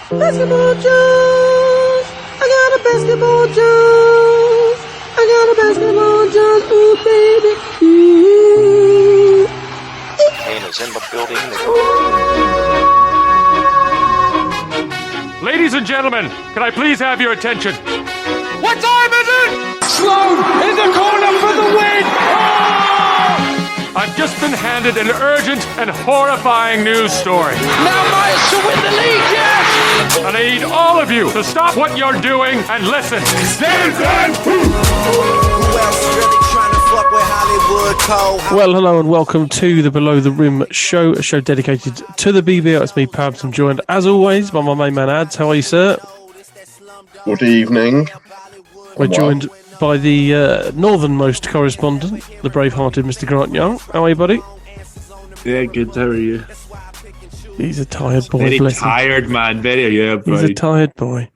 Basketball Jones. I got a basketball Jones. I got a basketball Jones. Ooh, baby. Ooh. Kane is in the building. Ladies and gentlemen, can I please have your attention? What time is it? Sloan in the corner for the win! I've just been handed an urgent and horrifying news story. Now Myers to win the league, yes! And I need all of you to stop what you're doing and listen. Stand and Well, hello and welcome to the Below the Rim show, a show dedicated to the BBL. It's me, Pabs. I'm joined, as always, by my main man, Adez. How are you, sir? Good evening. We're joined by the northernmost correspondent, the brave-hearted Mr. Grant Young. How are you, buddy? Yeah, good. How are you? He's a tired boy. Very bless him. tired, man. He's a tired boy.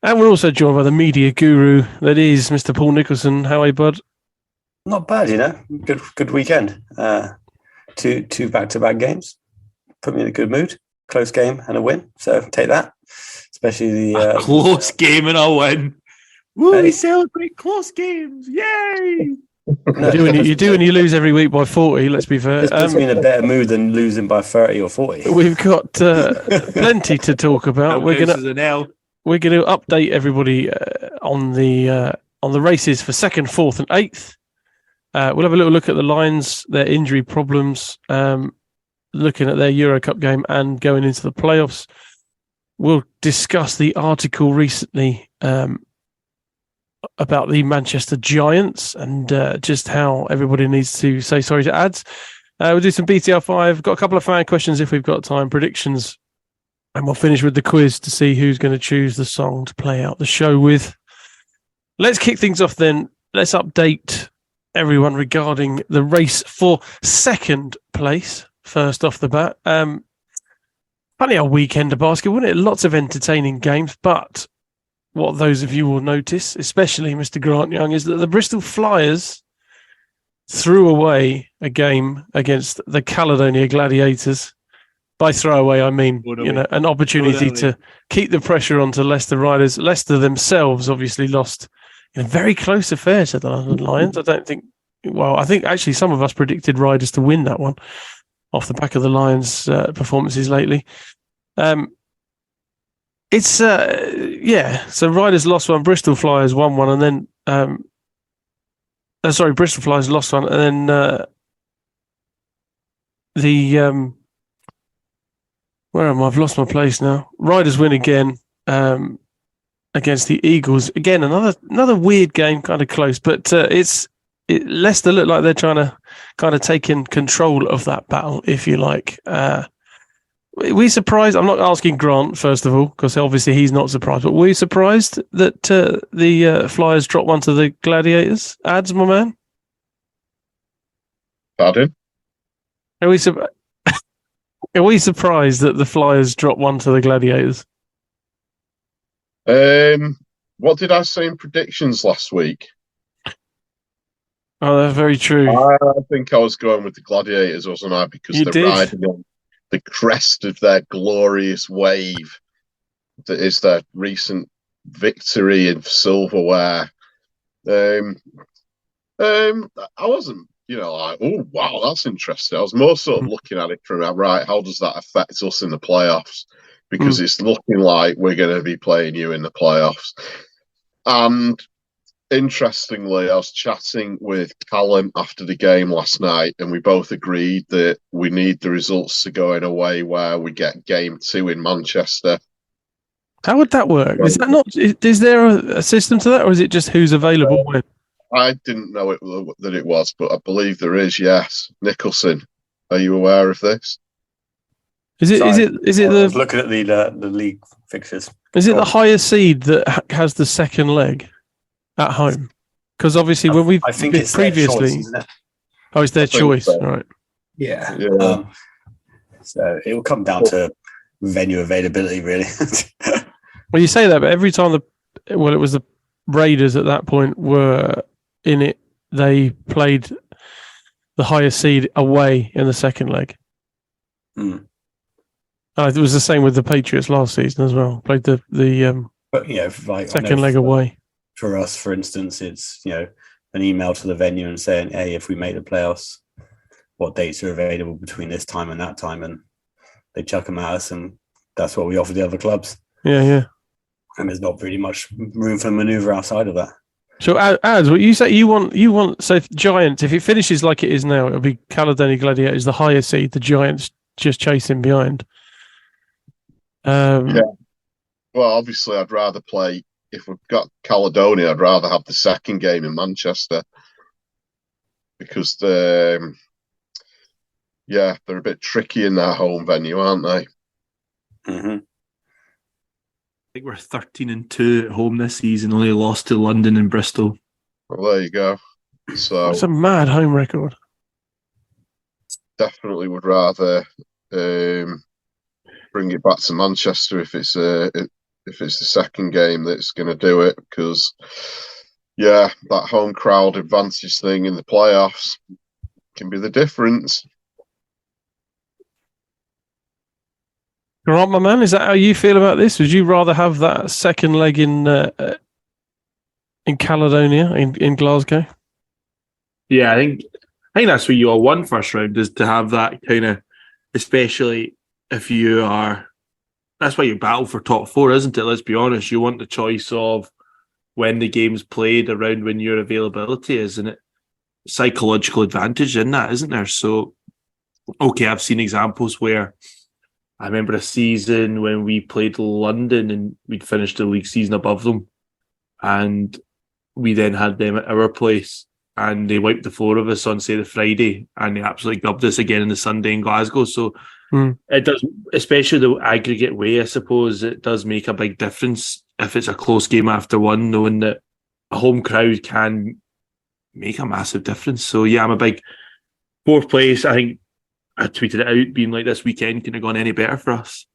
And we're also joined by the media guru that is Mr. Paul Nicholson. How are you, bud? Not bad, you know. Good weekend. Two back-to-back games. Put me in a good mood. Close game and a win. So take that. Especially the close game and a win. Woo! Hey. We celebrate close games. Yay! You do when you lose every week by 40, let's be fair. This puts me in a better mood than losing by 30 or 40. We've got plenty to talk about. We're going to update everybody on the races for 2nd, 4th and 8th. We'll have a little look at the Lions, their injury problems, looking at their EuroCup game and going into the playoffs. We'll discuss the article recently about the Manchester Giants and just how everybody needs to say sorry to Adez. We'll do some BTR 5. Got a couple of fan questions if we've got time, predictions, and we'll finish with the quiz to see who's going to choose the song to play out the show with. Let's kick things off then. Let's update everyone regarding the race for 2nd place, first off the bat. Funny old weekend of basketball, wasn't it? Lots of entertaining games, but what those of you will notice, especially Mr. Grant Young, is that the Bristol Flyers threw away a game against the Caledonia Gladiators. By throwaway, I mean an opportunity to keep the pressure onto Leicester Riders. Leicester themselves obviously lost in a very close affair to the London Lions. I think actually some of us predicted Riders to win that one off the back of the Lions' performances lately. So Riders lost one, Bristol Flyers won one, and then Bristol Flyers lost one, and then where am I? I've lost my place now. Riders win again against the Eagles. Again, another weird game, kind of close, but Leicester look like they're trying to kind of take in control of that battle, if you like. Were we surprised? I'm not asking Grant, first of all, because obviously he's not surprised, but were you surprised that the Flyers dropped one to the Gladiators? Adez, my man? Pardon? Are we surprised that the Flyers dropped one to the Gladiators? What did I say in predictions last week? Oh, that's very true. I think I was going with the Gladiators, wasn't I? Because they're riding on the crest of their glorious wave that is their recent victory in silverware. I wasn't, like, oh, wow, that's interesting. I was more sort of looking at it from, right, how does that affect us in the playoffs? Because it's looking like we're going to be playing you in the playoffs. And interestingly, I was chatting with Callum after the game last night, and we both agreed that we need the results to go in a way where we get game 2 in Manchester. How would that work? Is that not? Is there a system to that, or is it just who's available when? I didn't know that it was, but I believe there is. Yes, Nicholson, are you aware of this? Is it? I was looking at the league fixtures. Is it the higher seed that has the second leg at home? Because obviously, when we've it's previously, their choice, isn't it? It's their choice, so. Right? Yeah. So it will come down to venue availability, really. Well, you say that, but every time it was the Raiders at that point were in it, they played the higher seed away in the second leg. It was the same with the Patriots last season as well. Played the But like second leg away. For us, for instance, it's an email to the venue and saying, "Hey, if we make the playoffs, what dates are available between this time and that time?" And they chuck them at us, and that's what we offer the other clubs. Yeah. And there's not really much room for manoeuvre outside of that. So, Adez, what you say you want? So, Giants, if it finishes like it is now, it'll be Caledonia Gladiators, the higher seed, the Giants just chasing behind. Yeah. Well, obviously, I'd rather play. If we've got Caledonia, I'd rather have the second game in Manchester because they're a bit tricky in their home venue, aren't they? Mm-hmm. I think we're 13-2 at home this season, only lost to London and Bristol. Well, there you go. So it's a mad home record. Definitely would rather bring it back to Manchester if it's the second game that's going to do it, because that home crowd advantage thing in the playoffs can be the difference. All right, my man. Is that how you feel about this? Would you rather have that second leg in Caledonia, in Glasgow? Yeah, I think that's what you all want first round, is to have that kind of, especially if you are. That's why you battle for top four, isn't it? Let's be honest. You want the choice of when the game's played around when your availability is, and it psychological advantage in that, isn't there? So, okay, I've seen examples where I remember a season when we played London and we'd finished the league season above them, and we then had them at our place and they wiped the floor of us on, say, the Friday, and they absolutely gubbed us again on the Sunday in Glasgow. So it does, especially the aggregate way, I suppose, it does make a big difference if it's a close game after one, knowing that a home crowd can make a massive difference. So, yeah, I'm a big fourth place. I think I tweeted it out, being like, this weekend couldn't have gone any better for us.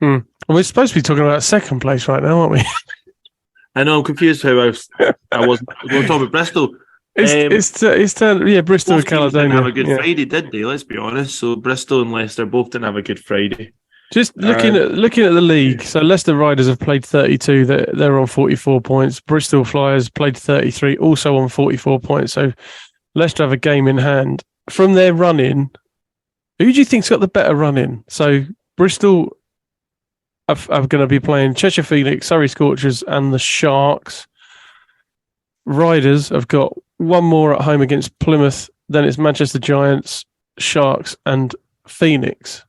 Well, we're supposed to be talking about second place right now, aren't we? I know, I'm confused how I wasn't talking about Bristol. It's turned, Bristol and Caledonia didn't have a good Friday, did they? Let's be honest. So Bristol and Leicester both didn't have a good Friday. Just looking at the league, so Leicester Riders have played 32, they're on 44 points. Bristol Flyers played 33, also on 44 points. So Leicester have a game in hand. From their run-in, who do you think's got the better run-in? So Bristol are going to be playing Cheshire Phoenix, Surrey Scorchers and the Sharks. Riders have got one more at home against Plymouth, then it's Manchester Giants, Sharks and Phoenix.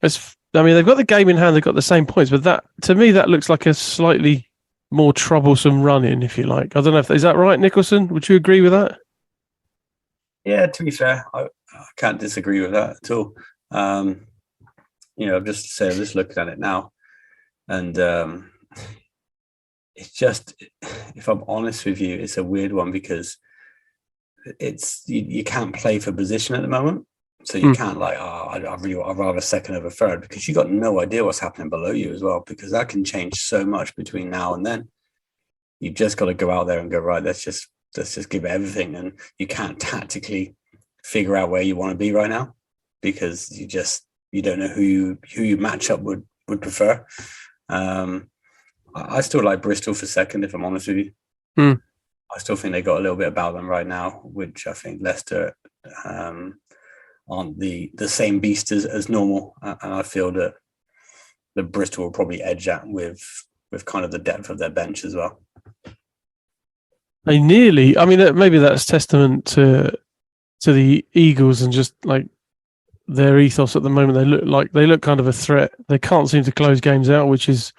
They've got the game in hand, they've got the same points, but that, to me, that looks like a slightly more troublesome run-in, if you like. I don't know is that right, Nicholson? Would you agree with that? Yeah, to be fair, I can't disagree with that at all. I'm just looking at it now, and it's just, if I'm honest with you, it's a weird one because it's you can't play for position at the moment, so you can't I'd rather second over third, because you got no idea what's happening below you as well, because that can change so much between now and then. You've just got to go out there and go, right, let's just give it everything, and you can't tactically figure out where you want to be right now because you don't know who you match up would prefer. I still like Bristol for second, if I'm honest with you. I still think they got a little bit about them right now, which I think Leicester aren't the same beast as normal, and I feel that the Bristol will probably edge that with kind of the depth of their bench as well. They nearly, maybe that's testament to the Eagles and just like their ethos at the moment. They look kind of a threat. They can't seem to close games out, which is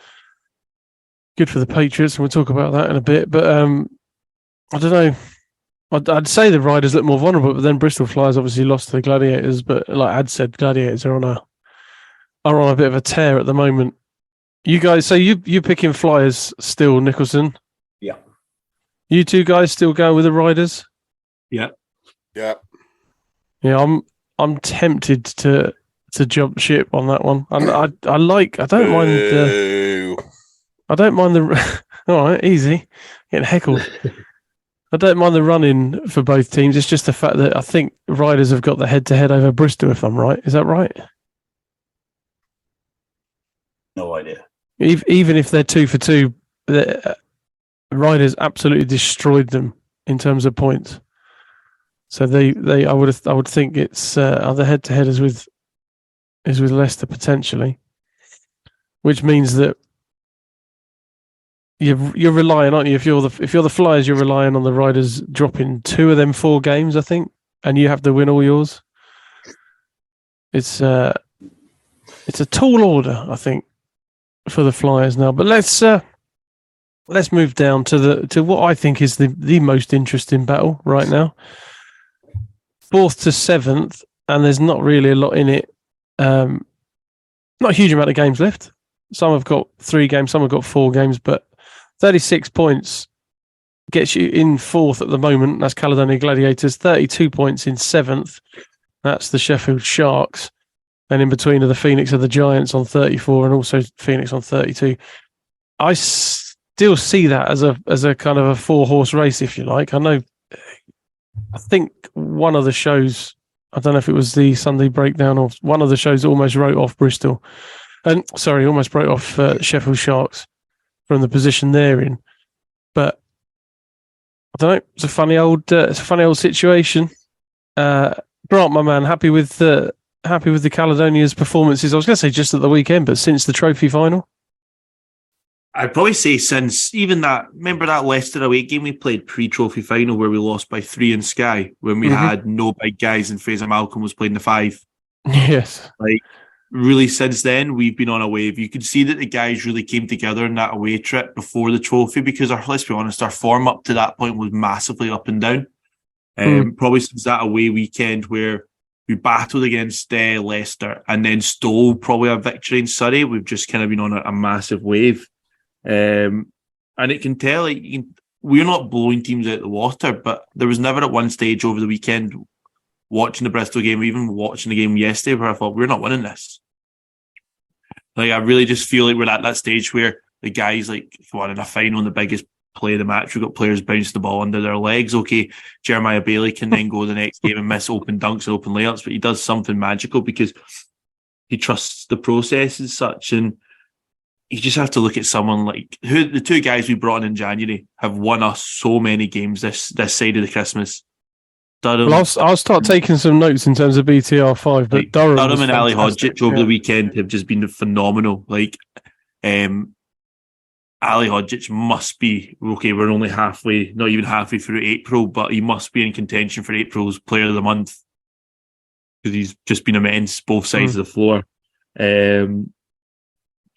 good for the Patriots, and we'll talk about that in a bit. But I don't know. I'd say the Riders look more vulnerable, but then Bristol Flyers obviously lost to the Gladiators. But like Ad said, Gladiators are on a bit of a tear at the moment. You guys, so you picking Flyers still, Nicholson? Yeah. You two guys still going with the Riders? Yeah. Yeah. Yeah, I'm tempted to jump ship on that one. And I don't mind the all right, easy. Getting heckled. I don't mind the running for both teams. It's just the fact that I think Riders have got the head-to-head over Bristol, if I'm right. Is that right? No idea. Even if they're 2 for 2, the Riders absolutely destroyed them in terms of points. So I would think it's the head-to-head is with Leicester potentially, which means that you're relying, aren't you? If you're the Flyers, you're relying on the Riders dropping 2 of them 4 games, I think, and you have to win all yours. It's a tall order, I think, for the Flyers now. But let's move down to what I think is the most interesting battle right now. 4th to 7th, and there's not really a lot in it. Not a huge amount of games left. Some have got 3 games, some have got 4 games, but 36 points gets you in 4th at the moment. That's Caledonia Gladiators. 32 points in 7th. That's the Sheffield Sharks. And in between are the Phoenix of the Giants on 34 and also Phoenix on 32. I still see that as a kind of a 4-horse race, if you like. I think one of the shows, I don't know if it was the Sunday Breakdown or one of the shows, almost wrote off Bristol. Almost wrote off Sheffield Sharks from the position they're in. But I don't know. It's a funny old situation. Grant, my man, happy with the Caledonia's performances. I was going to say just at the weekend, but since the trophy final. I'd probably say since even remember that Leicester away game we played pre-trophy final where we lost by 3 in Sky when we had no big guys and Fraser Malcolm was playing the 5. Yes. Really since then we've been on a wave. You could see that the guys really came together in that away trip before the trophy because let's be honest, our form up to that point was massively up and down. Probably since that away weekend where we battled against Leicester and then stole probably a victory in Surrey, we've just kind of been on a massive wave. And it can tell we're not blowing teams out of the water, but there was never at one stage over the weekend watching the Bristol game, or even watching the game yesterday, where I thought we're not winning this. I really just feel like we're at that stage where the guys in a final, the biggest play of the match, we've got players bounce the ball under their legs. Okay, Jeremiah Bailey can then go the next game and miss open dunks and open layups, but he does something magical because he trusts the process as such. And you just have to look at someone like the 2 guys we brought in January have won us so many games this side of the Christmas. Durham. Well, I'll start taking some notes in terms of BTR 5, but Durham and Ali Hodgic over the weekend have just been phenomenal. Ali Hodgic must be okay. We're only not even halfway through April, but he must be in contention for April's Player of the Month because he's just been immense both sides of the floor.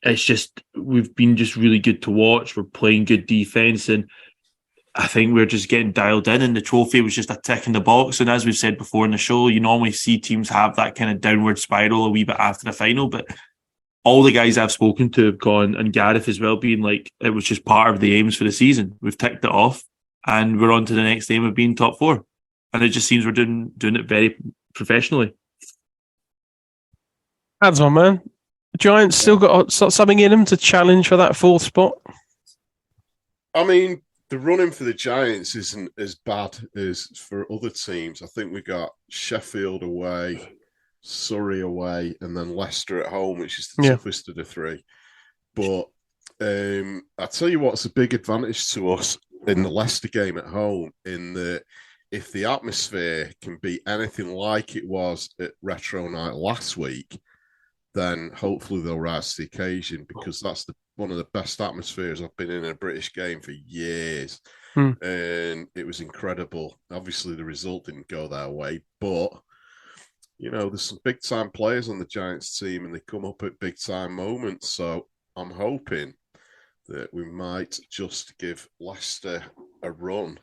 It's just we've been just really good to watch. We're playing good defense, and I think we're just getting dialed in. And the trophy was just a tick in the box. And as we've said before in the show, you normally see teams have that kind of downward spiral a wee bit after the final, but all the guys I've spoken to have gone, and Gareth as well, being like it was just part of the aims for the season. We've ticked it off, and we're on to the next aim of being top 4. And it just seems we're doing it very professionally. That's on, man. Giants still got something in them to challenge for that 4th spot. I mean, the running for the Giants isn't as bad as for other teams. I think we got Sheffield away, Surrey away, and then Leicester at home, which is the toughest of the 3. But I tell you what's a big advantage to us in the Leicester game at home, in that if the atmosphere can be anything like it was at Retro Night last week, then hopefully they'll rise to the occasion, because that's one of the best atmospheres I've been in a British game for years. And it was incredible. Obviously, the result didn't go their way, but, there's some big-time players on the Giants team, and they come up at big-time moments. So I'm hoping that we might just give Leicester a run.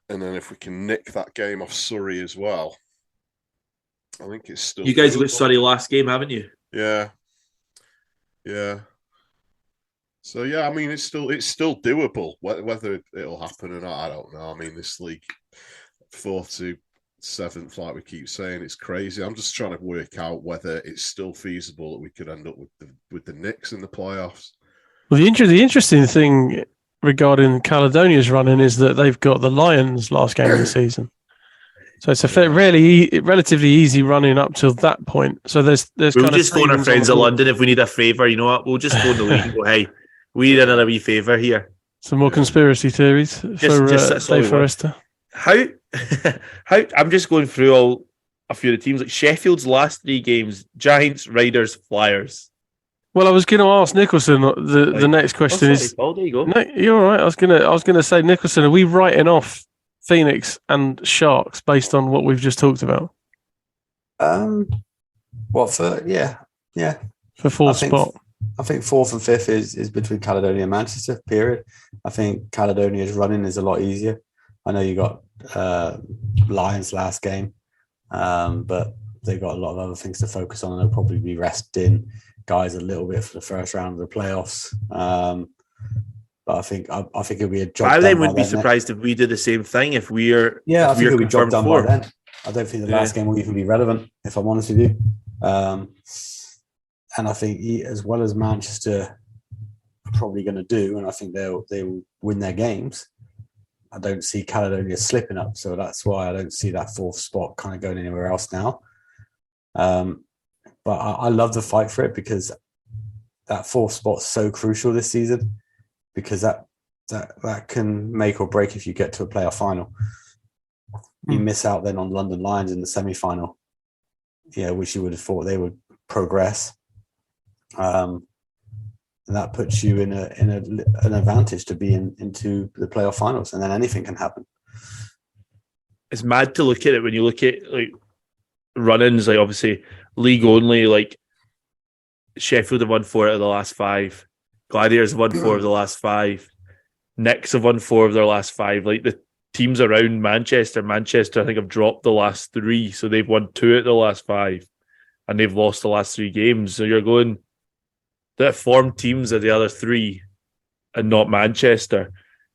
And then if we can nick that game off Surrey as well, I think it's still. You guys have got Surrey last game, haven't you? Yeah. So I mean, it's still doable. Whether it'll happen or not, I don't know. I mean, this league, 4th to 7th, like we keep saying, it's crazy. I'm just trying to work out whether it's still feasible that we could end up with the Knicks in the playoffs. Well, the interesting thing regarding Caledonia's running is that they've got the Lions last game of the season. So it's a relatively easy running up till that point. So there's We'll kind just of phone our savings friends on in the board. London if we need a favour. You know what? We'll just phone the league and go, hey, we need another wee favour here. Some more conspiracy theories for that's all we Dave want. Forrester. How I'm just going through a few of the teams. Like Sheffield's last 3 games: Giants, Riders, Flyers. Well, I was going to ask Nicholson. The next question is. Oh, there you go. No, you're all right. I was gonna say, Nicholson, are we writing off Phoenix and Sharks based on what we've just talked about for fourth spot? I think 4th and 5th is between Caledonia and Manchester, period. I think Caledonia's running is a lot easier. I know you got Lions last game, but they've got a lot of other things to focus on, and they'll probably be resting guys a little bit for the first round of the playoffs. But I think it'll be a job. I then then wouldn't be surprised if we did the same thing if we're I think it'll be a job done by then. I don't think the Yeah. last game will even be relevant, if I'm honest with you. And I think as well as Manchester are probably going to do, and I think they will win their games, I don't see Caledonia slipping up. So that's why I don't see that 4th spot kind of going anywhere else now. But I love the fight for it because that 4th spot's so crucial this season, because that can make or break if you get to a playoff final. You miss out then on London Lions in the semi-final, which you would have thought they would progress. And that puts you in an advantage to be into the playoff finals, and then anything can happen. It's mad to look at it when you look at like run-ins, like obviously league only, like Sheffield have won 4 out of the last 5, Gladiators have won 4 of the last 5, Knicks have won 4 of their last 5. Like the teams around Manchester I think have dropped the last 3, so they've won 2 out of the last 5, and they've lost the last 3 games. So you're going, that formed teams are the other 3 and not Manchester.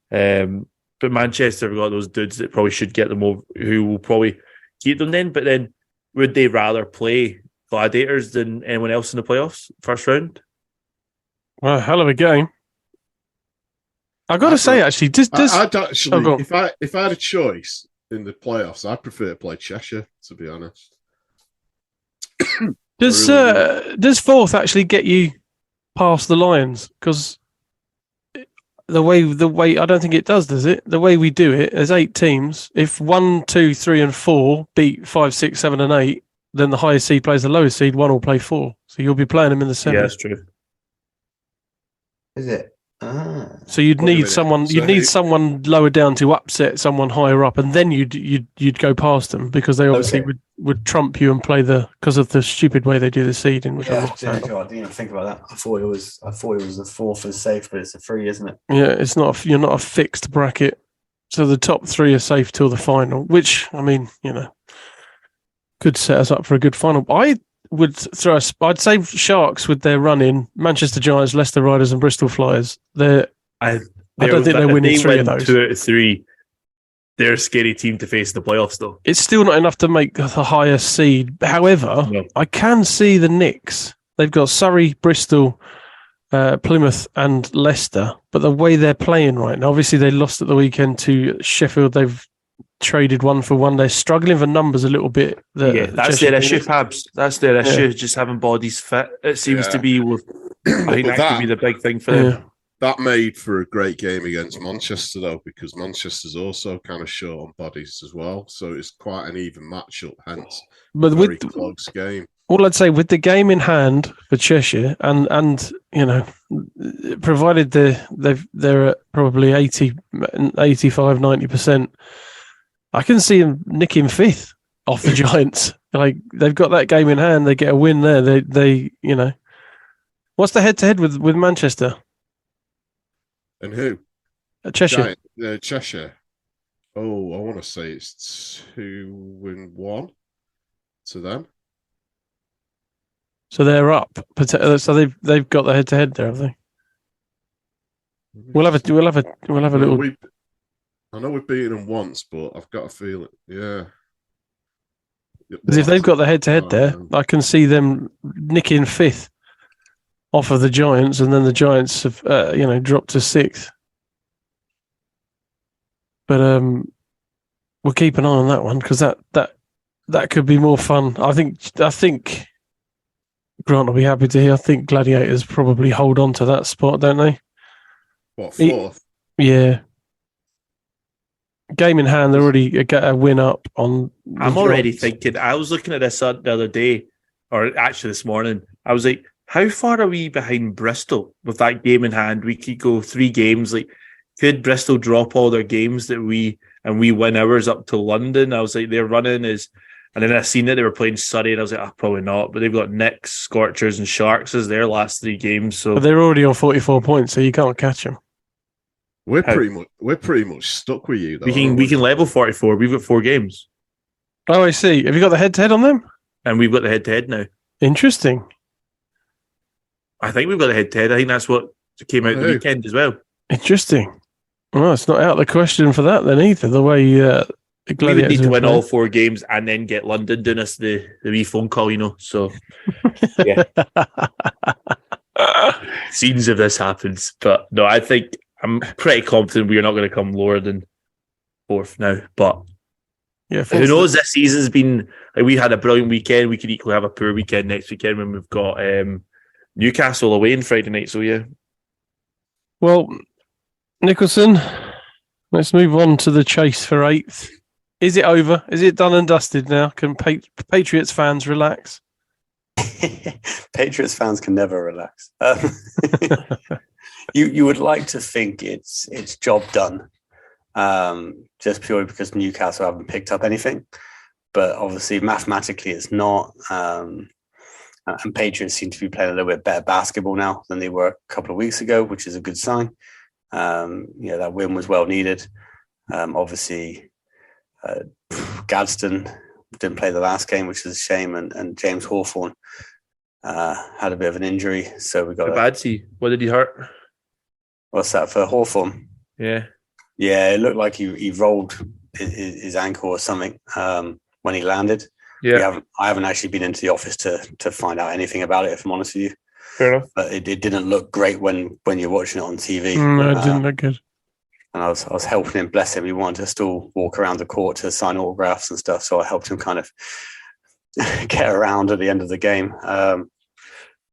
But Manchester have got those dudes that probably should get them over, who will probably keep them then. But then would they rather play Gladiators than anyone else in the playoffs, first round? Well, hell of a game. I've got to say, actually, I'd actually, if I had a choice in the playoffs, I'd prefer to play Cheshire, to be honest. Does 4th actually get you past the Lions? Because the way I don't think it does it? The way we do it, there's 8 teams. If 1, 2, 3, and 4 beat 5, 6, 7, and 8, then the highest seed plays the lowest seed. 1 will play 4, so you'll be playing them in the semi. Yeah, that's true. Is it? So you'd need someone. You'd need someone lower down to upset someone higher up, and then you'd go past them because they obviously would trump you and play because of the stupid way they do the seeding. Which I didn't even think about that. I thought it was the 4th is safe, but it's a 3, isn't it? Yeah, it's not. You're not a fixed bracket, so the top 3 are safe till the final. Which I mean, could set us up for a good final. I would I'd say Sharks with their run in, Manchester Giants, Leicester Riders, and Bristol Flyers. I don't think they're winning 3 of those. 2 out of 3. They're a scary team to face in the playoffs, though. It's still not enough to make the highest seed. However, I can see the Knicks. They've got Surrey, Bristol, Plymouth, and Leicester. But the way they're playing right now, obviously they lost at the weekend to Sheffield. They've traded 1 for 1. They're struggling for numbers a little bit. That's their issue, Pabs. That's their issue, just having bodies fit. It seems to be. I think that could be the big thing for them. That made for a great game against Manchester, though, because Manchester's also kind of short on bodies as well. So it's quite an even matchup, hence a very close game. All I'd say with the game in hand for Cheshire, and provided they're at probably 80, 85, 90%, I can see them nicking 5th off the Giants. Like they've got that game in hand, they get a win there. They what's the head-to-head with Manchester? And who? Cheshire. Cheshire. Oh, I want to say it's 2-1 to them. So they're up. So they've got the head-to-head there, have they? We'll have a little. I know we've beaten them once, but I've got a feeling, yeah. Because if they've got the head-to-head there, I can see them nicking 5th off of the Giants, and then the Giants have, dropped to 6th. But we'll keep an eye on that one because that could be more fun. I think Grant will be happy to hear. I think Gladiators probably hold on to that spot, don't they? What, fourth? Yeah. Game in hand, they're already a win up on. I'm already thinking. I was looking at this the other day, or actually this morning. I was like, how far are we behind Bristol with that game in hand? We could go 3 games. Like, could Bristol drop all their games and we win ours up to London? I was like, their running is. And then I seen that they were playing Surrey, and I was like, probably not. But they've got Knicks, Scorchers, and Sharks as their last 3 games. So but they're already on 44 points, so you can't catch them. We're pretty much stuck with you, though. We can level 44. We've got 4 games. Oh, I see. Have you got the head-to-head on them? And we've got the head-to-head now. Interesting. I think we've got the head-to-head. I think that's what came out the weekend as well. Interesting. Well, it's not out of the question for that then either, the way the we would need to win play. all 4 games and then get London doing us the wee phone call, So, yeah. Scenes if this happens. But no, I think I'm pretty confident we are not going to come lower than 4th now. But yeah, who knows? This season's been like, we had a brilliant weekend. We could equally have a poor weekend next weekend when we've got Newcastle away on Friday night. So yeah. Well, Nicholson, let's move on to the chase for 8th. Is it over? Is it done and dusted now? Can Patriots fans relax? Patriots fans can never relax. You would like to think it's job done, just purely because Newcastle haven't picked up anything. But obviously, mathematically, it's not. And Patriots seem to be playing a little bit better basketball now than they were a couple of weeks ago, which is a good sign. That win was well needed. Obviously, Gadsden didn't play the last game, which is a shame, and James Hawthorne had a bit of an injury, so we got. What did he hurt? What's that for Hawthorne? Yeah, it looked like he rolled his ankle or something when he landed. Yeah, I haven't actually been into the office to find out anything about it, if I'm honest with you. Fair enough. But it didn't look great when you're watching it on TV. No, it didn't look good. And I was helping him, bless him. He wanted to still walk around the court to sign autographs and stuff. So I helped him kind of get around at the end of the game.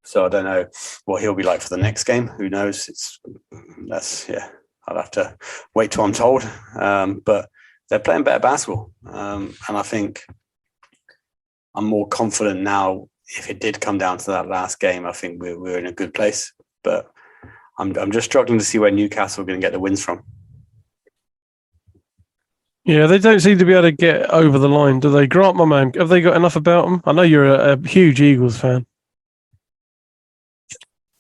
So I don't know what he'll be like for the next game. Who knows? I'll have to wait till I'm told. But they're playing better basketball. And I think I'm more confident now. If it did come down to that last game, I think we're in a good place. But I'm just struggling to see where Newcastle are going to get the wins from. Yeah, they don't seem to be able to get over the line, do they? Grant, my man, have they got enough about them? I know you're a huge Eagles fan.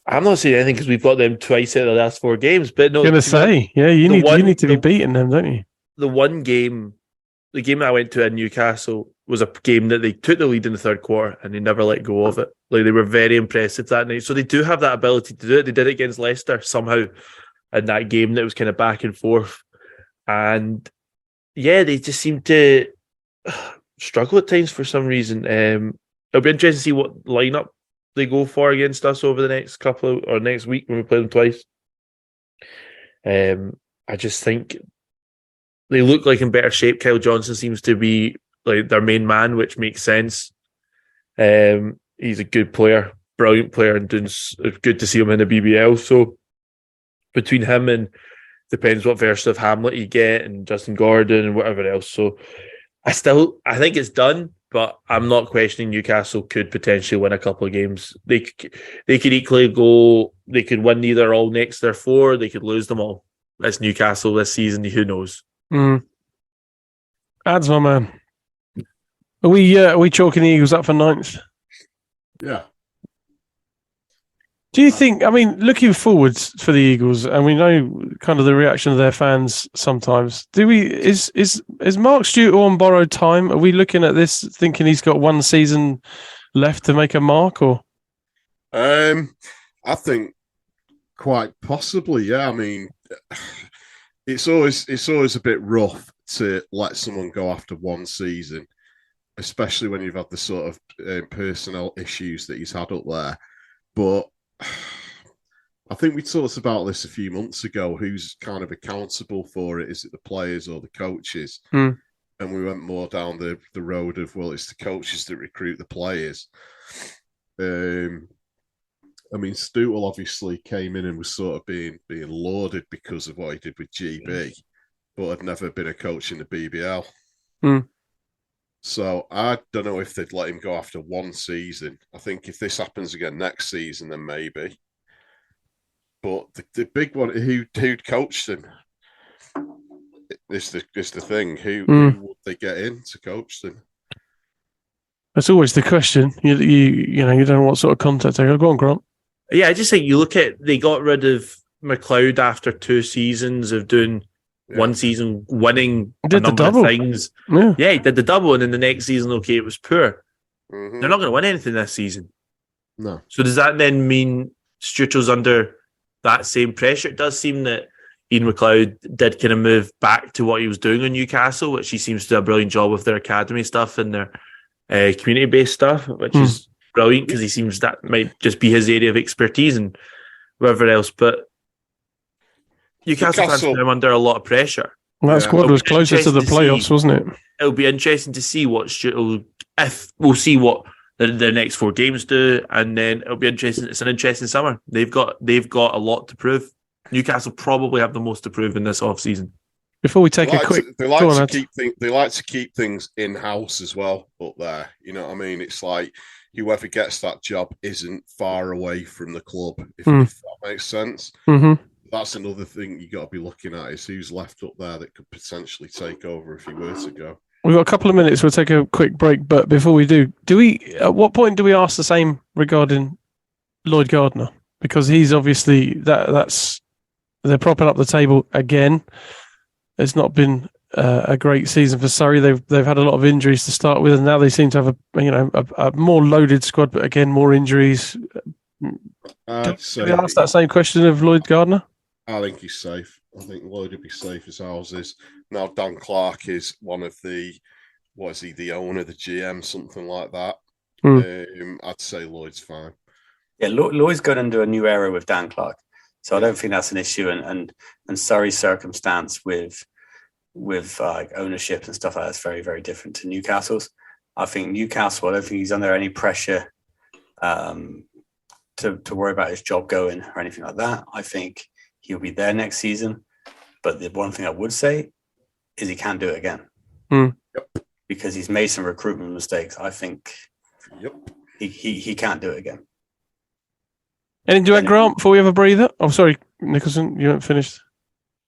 I'm not saying anything because we've got them twice out of the last 4 games. But no, I'm going to say, you need to be beating them, don't you? The game that I went to in Newcastle was a game that they took the lead in the 3rd quarter and they never let go of it. Like, they were very impressive that night. So they do have that ability to do it. They did it against Leicester somehow in that game that was kind of back and forth. And yeah, they just seem to struggle at times for some reason. It'll be interesting to see what lineup they go for against us over the next next week when we play them twice. I just think they look like in better shape. Kyle Johnson seems to be like their main man, which makes sense. He's a good player, brilliant player, and it's good to see him in the BBL. So between him and depends what version of Hamlet you get and Justin Gordon and whatever else. So I think it's done, but I'm not questioning Newcastle could potentially win a couple of games. They could equally go. They could win either all next their 4. They could lose them all. That's Newcastle this season. Who knows? Adz, my man. Are we chalking the Eagles up for 9th? Yeah. Do you think, looking forwards for the Eagles, and we know kind of the reaction of their fans sometimes, is Mark Stewart on borrowed time? Are we looking at this thinking he's got 1 season left to make a mark, or? I think quite possibly, yeah. It's always a bit rough to let someone go after 1 season, especially when you've had the sort of personnel issues that he's had up there. But I think we talked about this a few months ago. Who's kind of accountable for it? Is it the players or the coaches? Mm. And we went more down the road of, well, it's the coaches that recruit the players. I mean, Stootle obviously came in and was sort of being lauded because of what he did with GB, but had never been a coach in the BBL. Mm. So I don't know if they'd let him go after one season. I think if this happens again next season, then maybe. But the big one, who'd coached him? Is the thing. Who would they get in to coach them? That's always the question. You don't know what sort of contact they got. Go on, Grant. Yeah, I just think you look at, they got rid of McLeod after 2 seasons of doing one season, winning a number of things. Yeah, he did the double, and then the next season, okay, it was poor. Mm-hmm. They're not going to win anything this season. No. So does that then mean Struchel's under that same pressure? It does seem that Ian McLeod did kind of move back to what he was doing in Newcastle, which he seems to do a brilliant job with their academy stuff and their community-based stuff, which is brilliant because he seems that might just be his area of expertise and whatever else. But Newcastle fans are under a lot of pressure. Well, that squad was closest to the playoffs, wasn't it? It'll be interesting to see what Struchel, if we'll see what the next 4 games do, and then it'll be interesting. It's an interesting summer. They've got a lot to prove. Newcastle probably have the most to prove in this off season. Before we take a quick, they like to keep things in house as well up there. You know what I mean? It's like whoever gets that job isn't far away from the club. If that makes sense. Mm-hmm. That's another thing you got to be looking at, is who's left up there that could potentially take over if he were to go. We've got a couple of minutes. We'll take a quick break. But before we do we? At what point do we ask the same regarding Lloyd Gardner? Because he's obviously that's they're propping up the table again. It's not been a great season for Surrey. They've had a lot of injuries to start with, and now they seem to have a more loaded squad. But again, more injuries. Do we ask that same question of Lloyd Gardner? I think he's safe. I think Lloyd would be safe as houses. Now Dan Clark is one of the, what is he, the owner, the GM, something like that. I'd say Lloyd's fine. Yeah, Lloyd's going into a new era with Dan Clark, so I don't think that's an issue. And Surrey's circumstance with ownership and stuff like that is very, very different to Newcastle's. I think Newcastle, I don't think he's under any pressure to worry about his job going or anything like that. I think he'll be there next season. But the one thing I would say is he can't do it again. Because he's made some recruitment mistakes. I think he can't do it again. Anything to add, Grant, before we have a breather? Oh, sorry, Nicholson, you haven't finished.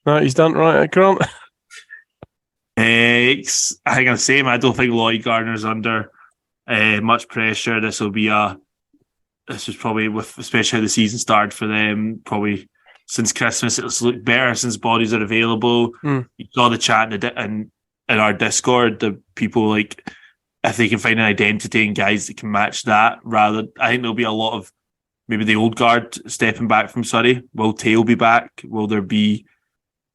No, he's done. Right, Grant? I think I'm the same. I don't think Lloyd Gardner's under much pressure. This was probably, with especially how the season started for them, probably since Christmas, it's looked better since bodies are available. You saw the chat in our Discord, the people, like, if they can find an identity and guys that can match that, I think there'll be a lot of maybe the old guard stepping back from Surrey. Will Tail be back? Will there be,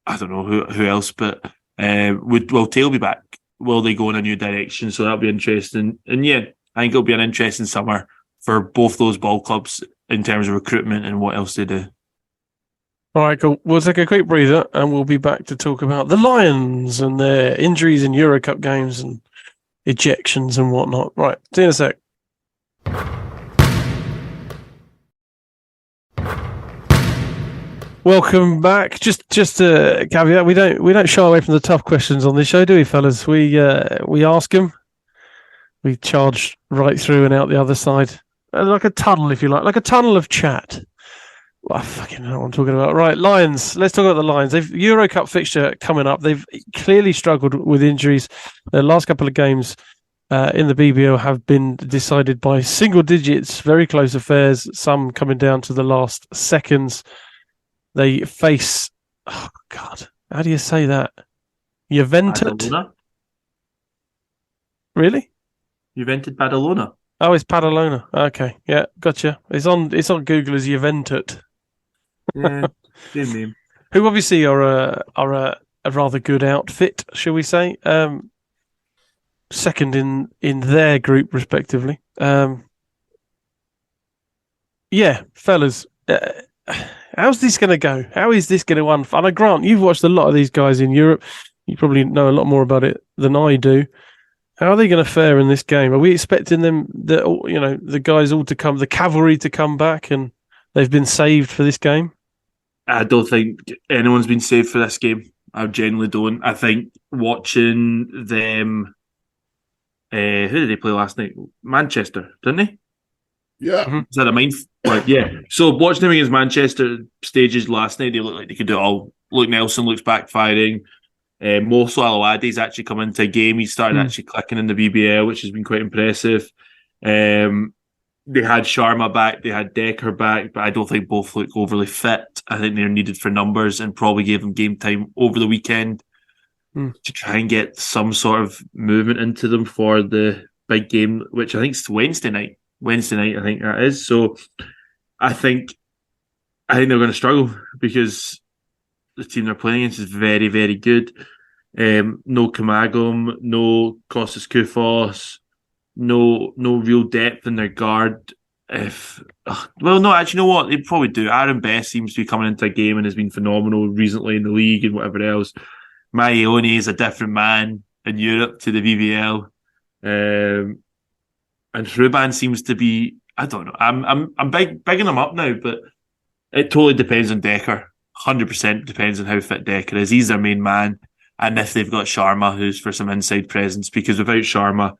I don't know who else, but will Tail be back? Will they go in a new direction? So that'll be interesting. And yeah, I think it'll be an interesting summer for both those ball clubs in terms of recruitment and what else they do. All right, cool. We'll take a quick breather and we'll be back to talk about the Lions and their injuries in EuroCup games and ejections and whatnot. Right, see you in a sec. Welcome back. Just a caveat: we don't shy away from the tough questions on this show, do we, fellas? We ask them. We charge right through and out the other side, like a tunnel, if you like a tunnel of chat. Well, I fucking know what I'm talking about. Right, Lions. Let's talk about the Lions. They've EuroCup fixture coming up. They've clearly struggled with injuries. Their last couple of games in the BBL have been decided by single digits, very close affairs. Some coming down to the last seconds. They face, oh God, how do you say that? Juventus? Really? Juventus Badalona. Oh, it's Padalona. Okay, yeah, gotcha. It's on Google as Juventus. Yeah, same name. Who obviously are a rather good outfit, shall we say? Second in their group, respectively. Yeah, fellas. how's this going to go? How is this going to unfold? And Grant, you've watched a lot of these guys in Europe. You probably know a lot more about it than I do. How are they going to fare in this game? Are we expecting them, the guys all to come, the cavalry to come back, and they've been saved for this game? I don't think anyone's been saved for this game. I genuinely don't. I think watching them, who did they play last night? Manchester, didn't they? Yeah. Mm-hmm. Is that a mind? Yeah. So watching them against Manchester stages last night, they look like they could do it all. Luke Nelson looks backfiring. Mo Adez actually come into a game. He started actually clicking in the BBL, which has been quite impressive. They had Sharma back, they had Decker back, but I don't think both look overly fit. I think they're needed for numbers and probably gave them game time over the weekend to try and get some sort of movement into them for the big game, which I think is Wednesday night. I think that is. So I think they're going to struggle because the team they're playing against is very, very good. No Kamagum, no Kostas Koufos, no real depth in their guard. You know what? They probably do. Aaron Best seems to be coming into a game and has been phenomenal recently in the league and whatever else. Maione is a different man in Europe to the BBL. And Ruban seems to be, I don't know. I'm bigging him up now, but it totally depends on Decker. 100% depends on how fit Decker is. He's their main man. And if they've got Sharma, who's for some inside presence, because without Sharma,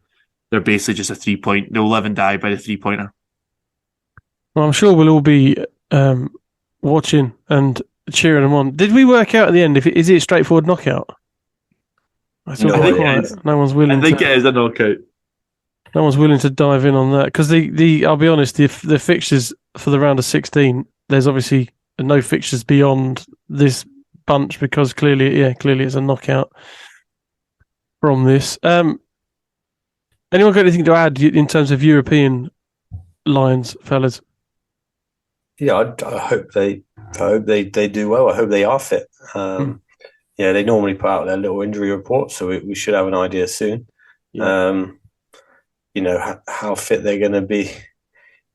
they're basically just a 3-point. They'll live and die by the 3-pointer. Well, I'm sure we'll all be watching and cheering them on. Did we work out at the end? Is it a straightforward knockout? I think it is. No one's willing. I think it is a knockout. No one's willing to dive in on that because I'll be honest, the fixtures for the round of 16, there's obviously no fixtures beyond this bunch because clearly it's a knockout from this. Anyone got anything to add in terms of European lines, fellas? Yeah, I hope they do well. I hope they are fit. Yeah, they normally put out their little injury report, so we should have an idea soon. Yeah. How fit they're going to be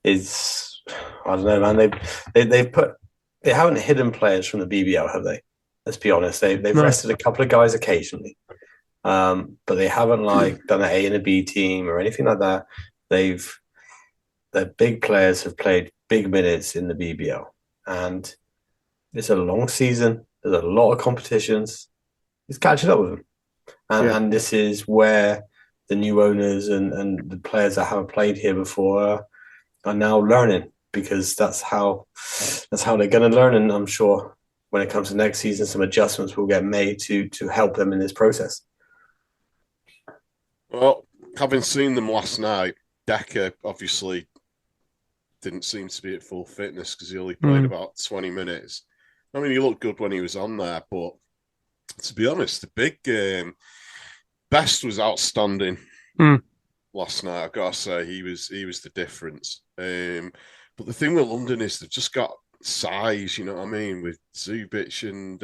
is, I don't know, man. They haven't hidden players from the BBL, have they? Let's be honest. They've rested a couple of guys occasionally, but they haven't done an A and a B team or anything like that. Their big players have played big minutes in the BBL, and it's a long season. There's a lot of competitions. It's catching up with them, and this is where the new owners and the players that haven't played here before are now learning, because that's how they're going to learn. And I'm sure when it comes to next season, some adjustments will get made to help them in this process. Well, having seen them last night, Decker obviously didn't seem to be at full fitness because he only played about 20 minutes. I mean, he looked good when he was on there, but to be honest, the big Best was outstanding last night. I've got to say, he was the difference. But the thing with London is they've just got size, you know what I mean, with Zubic and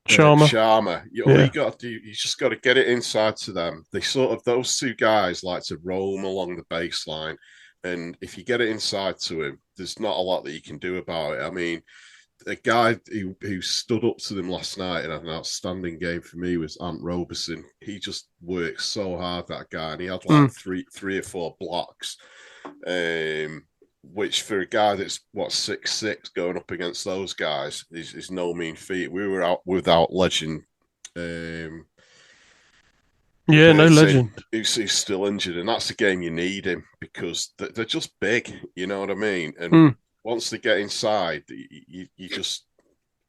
Sharma. You just got to get it inside to them. Those two guys like to roam along the baseline, and if you get it inside to him, there's not a lot that you can do about it. I mean, a guy who stood up to them last night and had an outstanding game for me was Ant Roberson. He just worked so hard, that guy, and he had three or four blocks, which for a guy that's 6'6", going up against those guys is no mean feat. We were out without legend. No legend. He's still injured, and that's the game you need him because they're just big. You know what I mean? And once they get inside, you just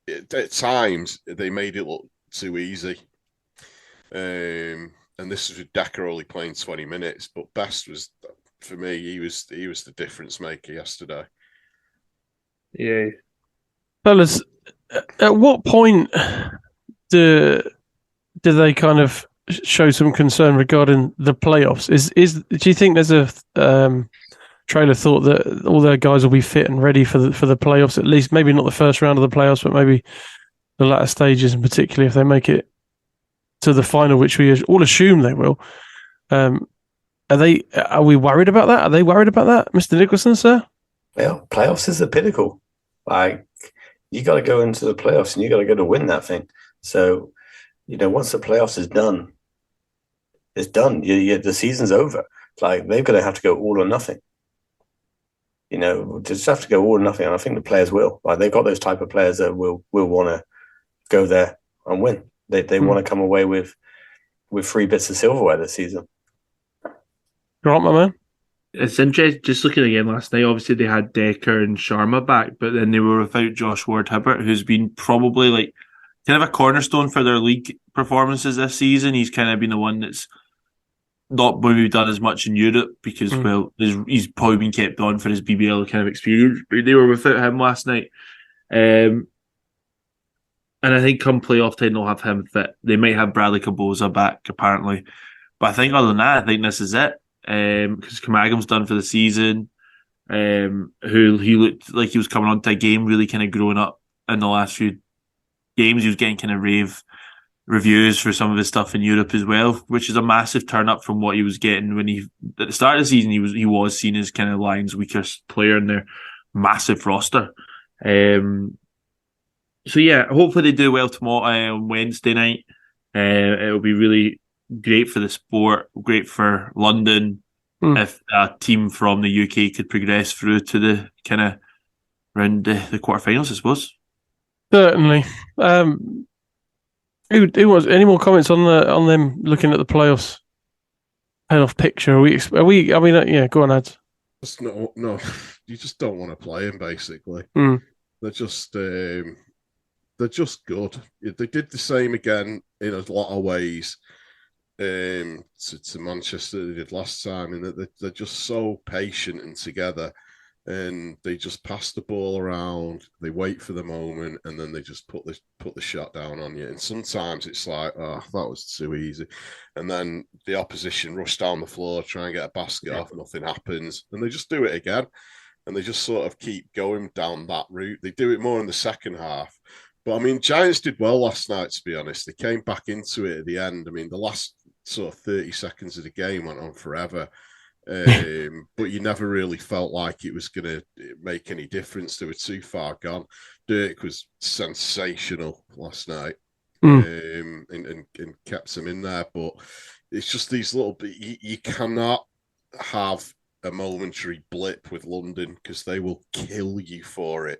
at times they made it look too easy. And this was with Decker only playing 20 minutes, but Best was, for me, he was the difference maker yesterday. Yeah, fellas, at what point do they kind of show some concern regarding the playoffs? Do you think there's a trailer thought that all their guys will be fit and ready for the playoffs, at least maybe not the first round of the playoffs, but maybe the latter stages, and particularly if they make it to the final, which we all assume they will? Are we worried about that? Are they worried about that, Mr. Nicholson, sir? Well, playoffs is the pinnacle. Like, you got to go into the playoffs and you got to go to win that thing. So, once the playoffs is done, it's done. The season's over. Like, they're going to have to go all or nothing. Just have to go all or nothing. And I think the players will. Like, they've got those type of players that will want to go there and win. They want to come away with 3 bits of silverware this season. Right, my man. It's interesting, just looking at the game last night, obviously they had Decker and Sharma back, but then they were without Josh Ward-Hibbert, who's been probably like kind of a cornerstone for their league performances this season. He's kind of been the one that's not maybe done as much in Europe because, well, he's probably been kept on for his BBL kind of experience. But they were without him last night. And I think come playoff time, they'll have him fit. They might have Bradley Caboza back, apparently. But I think other than that, I think this is it. Because Kamagam's done for the season. Who he looked like he was coming onto a game really kind of growing up in the last few games. He was getting kind of rave reviews for some of his stuff in Europe as well, which is a massive turn up from what he was getting when he at the start of the season. He was seen as kind of Lions' weakest player in their massive roster. So yeah, hopefully they do well tomorrow on Wednesday night. It'll be really great for the sport, great for London. If a team from the UK could progress through to the kind of round the quarterfinals, I suppose. Certainly. Who was any more comments on them looking at the playoffs? Playoff picture? Are we? I mean, yeah. Go on, Ads. No. You just don't want to play them. Basically, they're just good. They did the same again in a lot of ways. To Manchester they did last time, and they're just so patient and together, and they just pass the ball around. They wait for the moment, and then they just put the shot down on you. And sometimes it's like, oh, that was too easy, and then the opposition rush down the floor, try and get a basket off, nothing happens, and they just do it again, and they just sort of keep going down that route. They do it more in the second half. But I mean, Giants did well last night, to be honest. They came back into it at the end. I mean, the last sort of 30 seconds of the game went on forever. But you never really felt like it was going to make any difference. They were too far gone. Dirk was sensational last night and kept him in there. But it's just these little bit. You cannot have a momentary blip with London because they will kill you for it.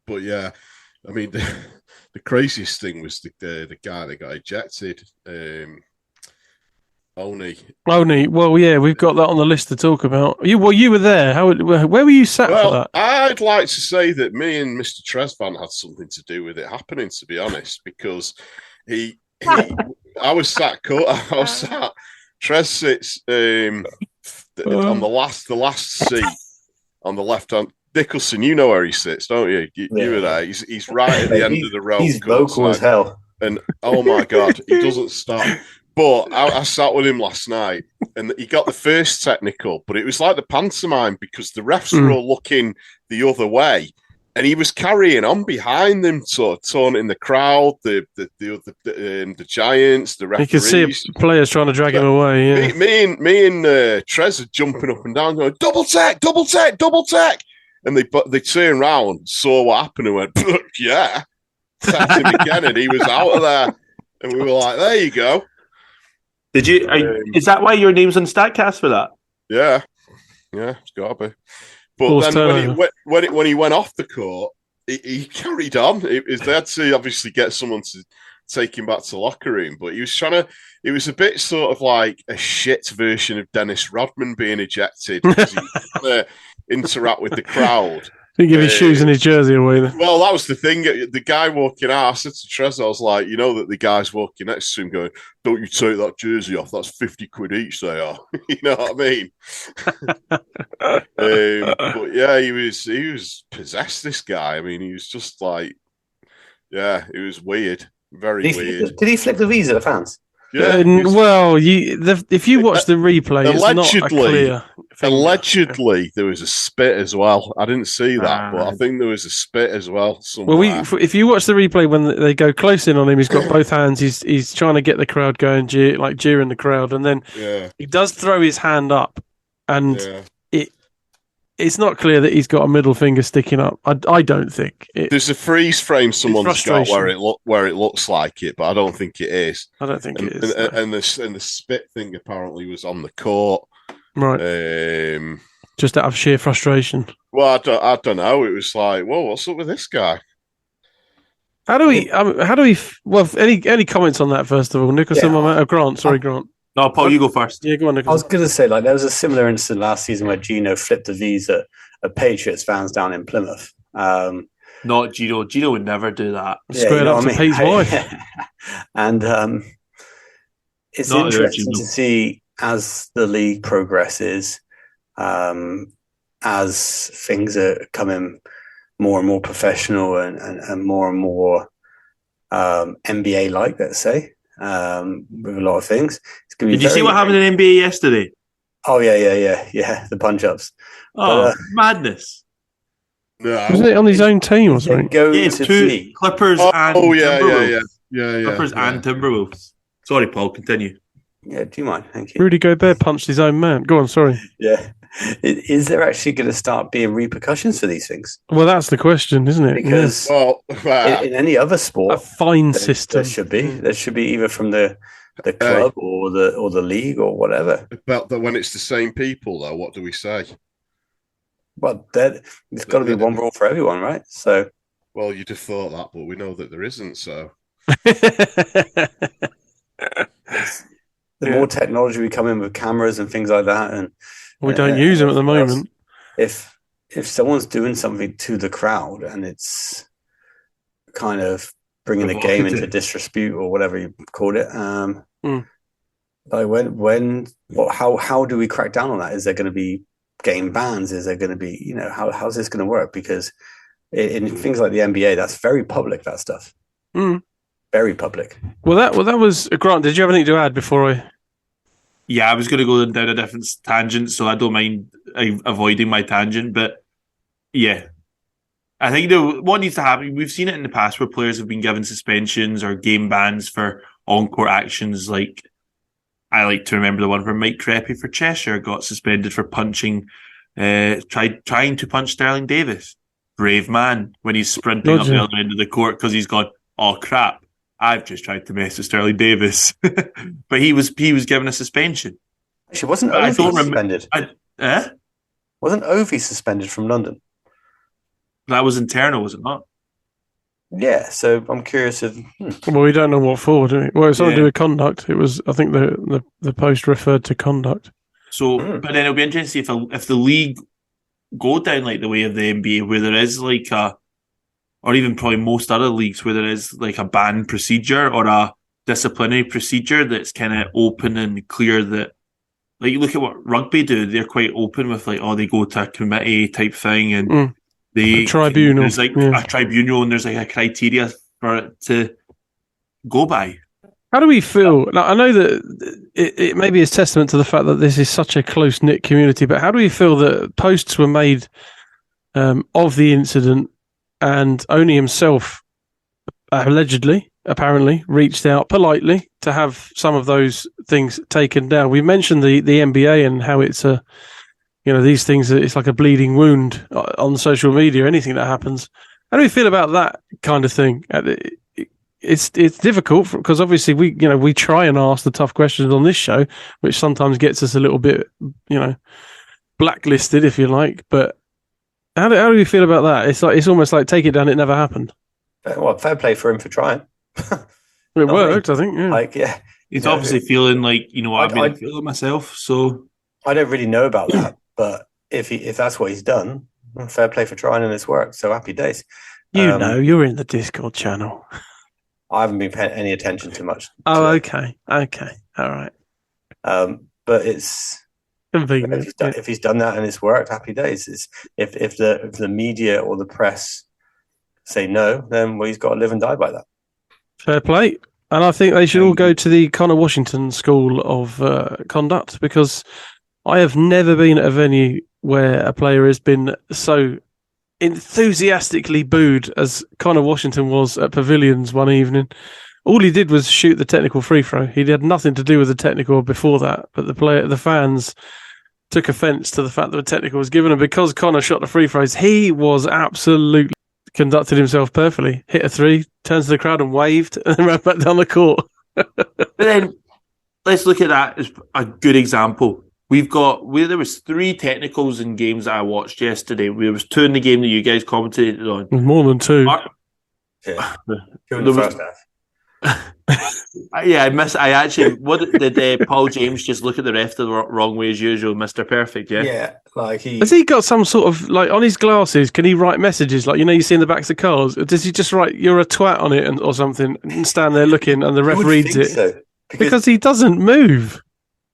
But yeah, I mean, the craziest thing was the guy that got ejected, Oni. Well, yeah, we've got that on the list to talk about. You were there. Where were you sat for that? I'd like to say that me and Mr. Tresvan had something to do with it happening, to be honest, because I was sat. Tres sits on the last seat on the left hand. Nicholson, you know where he sits, don't you? You were there. He's right at the end of the row. He's vocal as hell. And oh my God, he doesn't stop. But I sat with him last night and he got the first technical, but it was like the pantomime because the refs were all looking the other way. And he was carrying on behind them, sort of taunting the crowd, the Giants, the referees. You could see players trying to drag him away. Yeah. Me and Trez are jumping up and down, going double tech. And they turned around, saw what happened, and went, yeah. Tapped him again, and he was out of there. And we were like, there you go. Did you? Is that why your name's on Statcast for that? Yeah, it's got to be. But then when he went off the court, he carried on. They had to obviously get someone to take him back to the locker room, but he was trying to. It was a bit sort of like a shit version of Dennis Rodman being ejected because he was trying to interact with the crowd. He give his shoes and his jersey away. Well, that was the thing. The guy walking out, I said to Trez, I was like, you know that the guy's walking next to him going, don't you take that jersey off. That's 50 quid each they are. You know what I mean? But yeah, he was possessed, this guy. I mean, he was just like, yeah, it was weird. Very weird. Did he flip the V's at the fans? Yeah, well, if you watch the replay, it's not a clear. Allegedly, there was a spit as well. I didn't see that, but I think there was a spit as well. Somewhere. Well, if you watch the replay when they go close in on him, he's got both hands. He's trying to get the crowd going, jeering the crowd, and then he does throw his hand up, and it's not clear that he's got a middle finger sticking up. I don't think. There's a freeze frame someone's got frustration. where it looks like it, but I don't think it is. I don't think And, it is. and the spit thing apparently was on the court. Right. Just out of sheer frustration. Well, I don't know. It was like, whoa, what's up with this guy? How do we? Well, any comments on that first of all, Nicholson? Grant. Sorry, Grant. No, Paul, you go first. Yeah, go on, I Nicholson. was going to say, like, there was a similar incident last season where Gino flipped the V's at Patriots fans down in Plymouth. Not Gino. Gino would never do that. Squared up to Pete's wife. And it's Not interesting to see as the league progresses, as things are coming more and more professional and more NBA-like, let's say, with a lot of things. It's going to be. Did you see what happened in NBA yesterday? Oh yeah, the punch-ups. Oh, madness! No. Was it on his own team or something? Yeah, two Clippers and Timberwolves. Yeah. Clippers and Timberwolves. Sorry, Paul. Continue. Yeah, do you mind? Thank you. Rudy Gobert punched his own man. Go on, sorry. Yeah. Is there actually going to start being repercussions for these things? Well, that's the question, isn't it? Because in any other sport, a fine system there should be either from the club or the league or whatever. But when it's the same people, though, what do we say? Well, there's got to be one rule for everyone, right? So, well, you'd have thought that, but we know that there isn't. So, the more technology we come in with cameras and things like that, and we don't use them at the moment. If someone's doing something to the crowd and it's kind of bringing a game into disrepute or whatever you called it, like how do we crack down on that? Is there going to be game bans? Is there going to be, how's this going to work? Because in things like the NBA, that's very public, that stuff. Very public. Well, that was Grant. Did you have anything to add before I? Yeah, I was going to go down a different tangent, so I don't mind avoiding my tangent. But yeah, I think what needs to happen. We've seen it in the past where players have been given suspensions or game bans for on-court actions. Like I like to remember the one where Mike Creppy for Cheshire got suspended for punching, trying to punch Sterling Davis. Brave man when he's sprinting up the other end of the court because he's gone, oh crap, I've just tried to mess with Sterling Davis. But he was given a suspension. Actually, wasn't Ovi suspended? Wasn't Ovi suspended from London? That was internal, was it not? Yeah, so I'm curious if. Well, we don't know what for, do we? Well, it's something to do with conduct. It was, I think, the post referred to conduct. So, but then it'll be interesting if the league go down like the way of the NBA, where there is like or even probably most other leagues where there is like a ban procedure or a disciplinary procedure that's kind of open and clear. That, like, look at what rugby do; they're quite open with like, they go to a committee type thing and. A tribunal. There's like a tribunal and there's like a criteria for it to go by. How do we feel? Now, I know that it maybe is testament to the fact that this is such a close-knit community, but how do we feel that posts were made of the incident and only himself apparently reached out politely to have some of those things taken down? We mentioned the NBA and how it's these things, it's like a bleeding wound on social media, anything that happens. How do we feel about that kind of thing? It's difficult because obviously we try and ask the tough questions on this show, which sometimes gets us a little bit, blacklisted, if you like. But how do we feel about that? It's almost like take it down, it never happened. Well, fair play for him for trying. It worked, I think. Yeah. He's obviously feeling like, I've been feeling myself, so I don't really know about that. But if that's what he's done, fair play for trying and it's worked. So happy days. You're in the Discord channel. I haven't been paying any attention too much. Oh, okay. All right. But it's convenient. If he's done that and it's worked, happy days. If the media or the press say no, then he's got to live and die by that. Fair play. And I think they should all go to the Connor Washington School of Conduct, because I have never been at a venue where a player has been so enthusiastically booed as Connor Washington was at Pavilions one evening. All he did was shoot the technical free throw. He had nothing to do with the technical before that, but the fans took offence to the fact that a technical was given, and because Connor shot the free throws, he was absolutely conducted himself perfectly. Hit a three, turned to the crowd and waved, and then ran back down the court. But then let's look at that as a good example. There was 3 technicals in games that I watched yesterday. There was 2 in the game that you guys commentated on. More than 2. Yeah. The first half. Yeah, I actually. What did Paul James just look at the ref the wrong way as usual, Mr. Perfect? Yeah, Yeah, like has he got some sort of like on his glasses? Can he write messages like you see in the backs of cars? Or does he just write "you're a twat" on it or something and stand there looking and the ref reads it? So, because he doesn't move.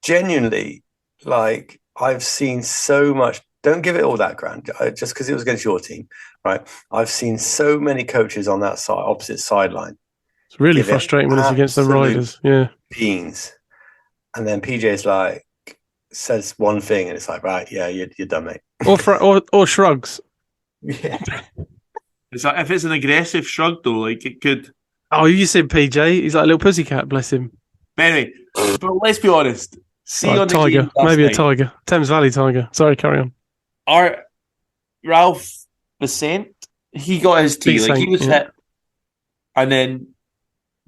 Genuinely, like I've seen so much. Don't give it all that grand, just because it was against your team, right? I've seen so many coaches on that side, opposite sideline. It's really frustrating when it's against the Riders. Yeah, beans, and then PJ's like says one thing, and it's like, right, yeah, you're done, mate. Or shrugs. Yeah, it's like if it's an aggressive shrug though, like it could. Oh, you said PJ? He's like a little pussycat, bless him. Anyway, but let's be honest. See on the tiger, game last maybe night, a tiger, Thames Valley tiger. Sorry, carry on. Our Ralph Vicente, he got his tee, like he was hit, and then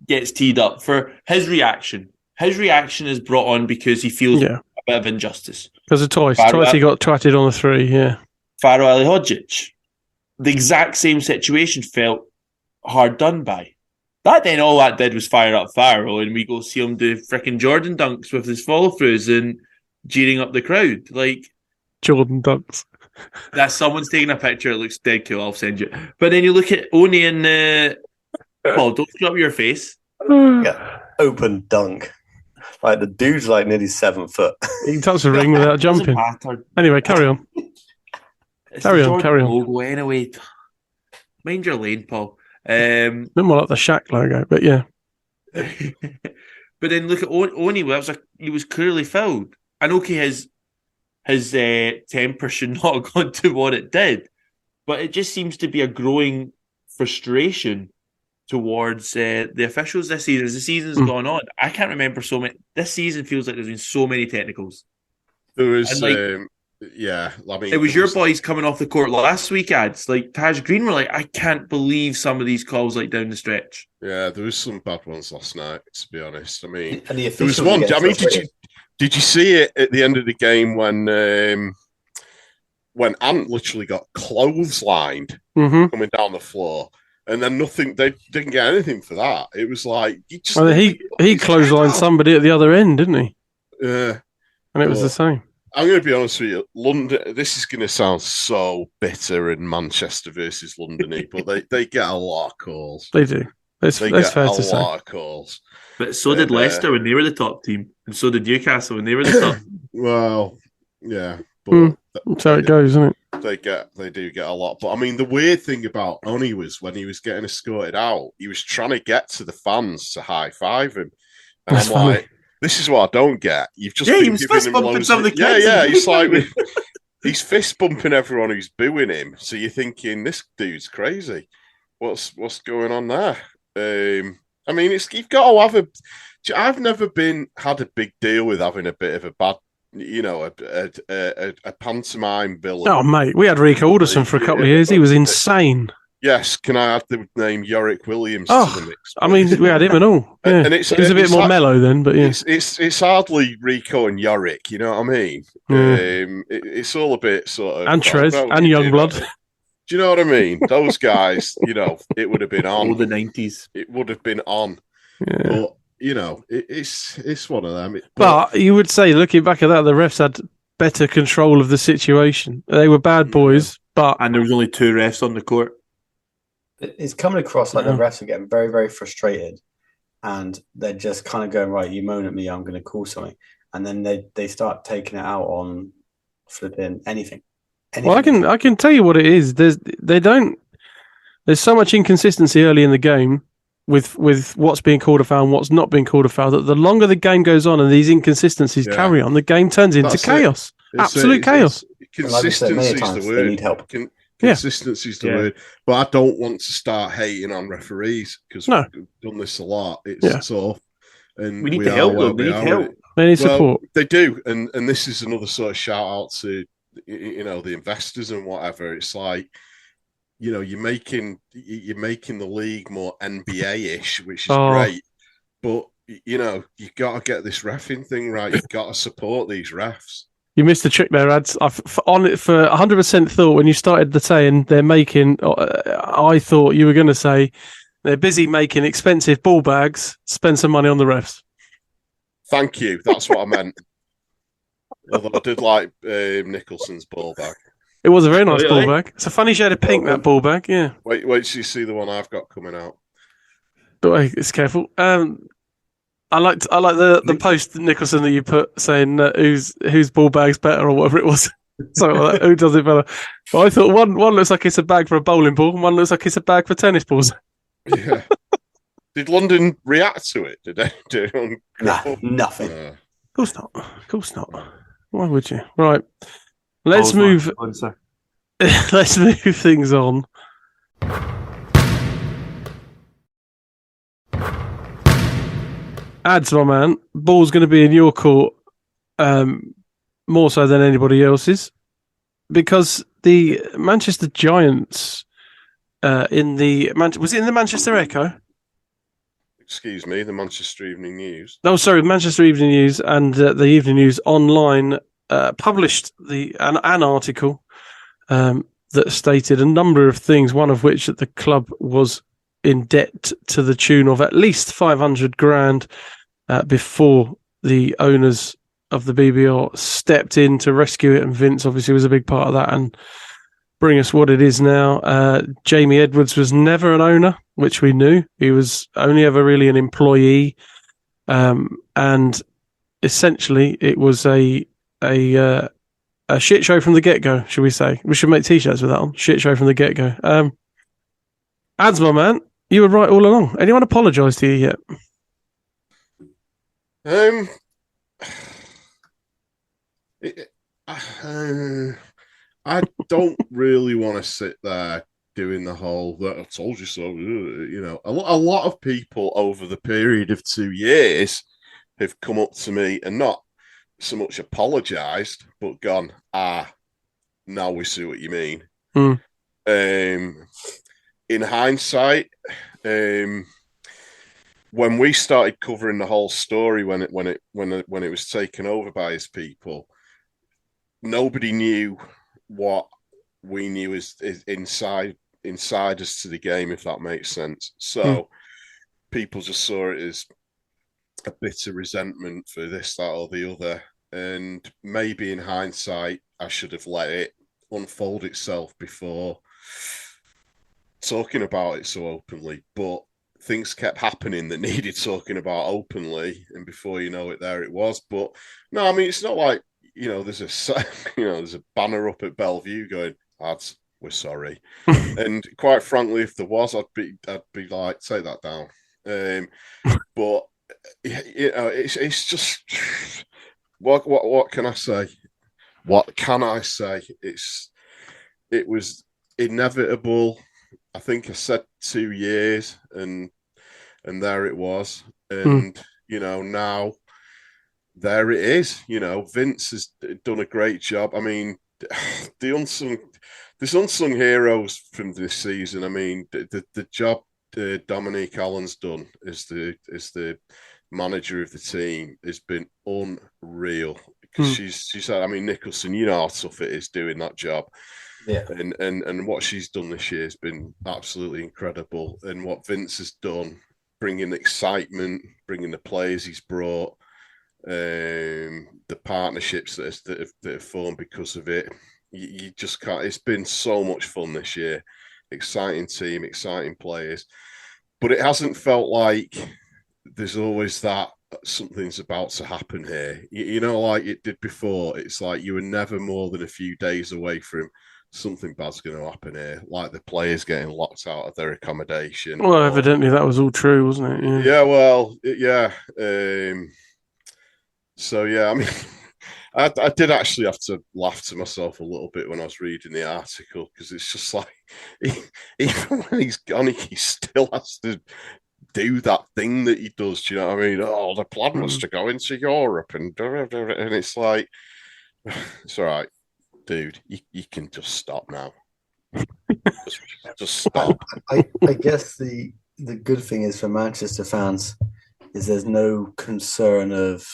gets teed up for his reaction. His reaction is brought on because he feels a bit of injustice. Because of twice he got twatted on the 3, yeah. Faro Ali Hodgic, the exact same situation, felt hard done by. That then all that did was fire up Faro, and we go see him do frickin' Jordan dunks with his follow-throughs and jeering up the crowd. Like Jordan dunks. That someone's taking a picture. It looks dead cool. I'll send you. But then you look at Oni and Paul. Don't screw up your face. Yeah, open dunk. Like the dude's like nearly 7 foot. He can touch the ring without jumping. Anyway, carry on. Carry on. Logo anyway. Mind your lane, Paul. Bit more like the Shaq logo, but yeah. But then look at Oni. He was clearly fouled. And okay, his temper should not have gone to what it did, but it just seems to be a growing frustration towards the officials this season. As the season's gone on, I can't remember so many. This season feels like there's been so many technicals. There was, it was your boys coming off the court last week, Ads. Like Taj Green were like, I can't believe some of these calls like down the stretch. Yeah, there was some bad ones last night, to be honest. I mean, and the there was one. I mean, did you see it at the end of the game when Ant literally got clotheslined coming down the floor, and then nothing? They didn't get anything for that. It was like he clotheslined somebody at the other end, didn't he? Yeah, and it was the same. I'm going to be honest with you, London. This is going to sound so bitter in Manchester versus London, but they get a lot of calls. They do. That's fair to say. A lot of calls. But so did Leicester when they were the top team, and so did Newcastle when they were the top. Well, yeah, but so it goes, isn't it? They do get a lot. But I mean, the weird thing about Oni was when he was getting escorted out, he was trying to get to the fans to high five him, and I'm like, this is what I don't get. You've just been giving him loads of the kids. Yeah. He's like he's fist bumping everyone who's booing him. So you're thinking this dude's crazy. What's going on there? I mean, you've got to have I've never had a big deal with having a bit of a bad, a pantomime villain. Oh, mate, we had Rico Alderson for a couple of years. He was insane. Yes, can I add the name Yorick Williams to the mix? I mean, we had him and all. Yeah. And it was a bit more mellow then, but yeah. It's hardly Rico and Yorick, you know what I mean? Yeah. It's all a bit sort of... And Trez, and Youngblood. Do you know what I mean? Those guys, it would have been on. All the 90s. It would have been on. Yeah. But, it's one of them. But you would say, looking back at that, the refs had better control of the situation. They were bad boys, but... And there was only 2 refs on the court. It's coming across like the refs are getting very, very frustrated, and they're just kind of going, right, you moan at me, I'm going to call something. And then they start taking it out on flipping anything. Well, I can tell you what it is. There's so much inconsistency early in the game with what's being called a foul and what's not being called a foul, that the longer the game goes on and these inconsistencies carry on, the game turns into chaos. Absolute chaos. Consistency is the word. They need help. Consistency is the word. But I don't want to start hating on referees because we've done this a lot. It's tough. And we need to help them. They need help. They need support. They do, and this is another sort of shout out to the investors and whatever. It's like, you're making the league more NBA-ish, which is great, but you got to get this reffing thing right. You've got to support these refs. You missed the trick there, Ads. On it for 100% thought when you started the saying they're making. I thought you were going to say they're busy making expensive ball bags. Spend some money on the refs. Thank you. That's what I meant. Although I did like Nicholson's ball bag. It was a very nice ball bag. It's a funny shade of pink, that ball bag. Yeah. Wait till you see the one I've got coming out. But it's careful. I like the post, Nicholson, that you put saying whose ball bag's better or whatever it was. Something like that. Who does it better? But I thought one looks like it's a bag for a bowling ball, and one looks like it's a bag for tennis balls. Yeah. Did London react to it? Did they do? Nothing. Of course not. Of course not. Why would you? Right. Let's move. Let's move things on. Ads, my man. Ball's going to be in your court, more so than anybody else's, because the Manchester Giants was it in the Manchester Echo? Excuse me, the Manchester Evening News. No, sorry, Manchester Evening News and the Evening News Online published an article that stated a number of things, one of which that the club was in debt to the tune of at least 500 grand before the owners of the BBR stepped in to rescue it, and Vince obviously was a big part of that and bring us what it is now. Jamie Edwards was never an owner, which we knew. He was only ever really an employee, and essentially it was a shit show from the get-go, should we say. We should make T-shirts with that on. Shit show from the get-go. Ads, my man, you were right all along. Anyone apologise to you yet? I don't really want to sit there doing the whole that I told you so. A lot of people over the period of 2 years have come up to me and not so much apologised, but gone, now we see what you mean. In hindsight, when we started covering the whole story, when it was taken over by his people, nobody knew what we knew as insiders to the game, if that makes sense. So people just saw it as a bit of resentment for this, that, or the other. And maybe in hindsight, I should have let it unfold itself before talking about it so openly. But things kept happening that needed talking about openly, and before you know it, there it was. But no, I mean, it's not like, there's a banner up at Bellevue going, "Lads, we're sorry." And quite frankly, if there was, I'd be like, take that down. But it's just what can I say? What can I say? It was inevitable. I think I said 2 years, and there it was. And now there it is. Vince has done a great job. I mean, there's unsung heroes from this season. I mean, the job Dominique Allen's done as the manager of the team has been unreal. Because she's had, I mean, Nicholson, you know how tough it is doing that job. Yeah. And what she's done this year has been absolutely incredible. And what Vince has done, bringing excitement, bringing the players he's brought, the partnerships that have formed because of it. You just can't. It's been so much fun this year. Exciting team, exciting players. But it hasn't felt like there's always that something's about to happen here. Like it did before. It's like you were never more than a few days away from something bad's going to happen here, like the players getting locked out of their accommodation. Well, evidently that was all true, wasn't it? Yeah, well, yeah. So, yeah, I mean, I did actually have to laugh to myself a little bit when I was reading the article, because it's just like, even when he's gone, he still has to do that thing that he does. Do you know what I mean? Oh, the plan was to go into Europe and it's like, it's all right, dude. You can just stop now. just stop. I guess the good thing is for Manchester fans is there's no concern of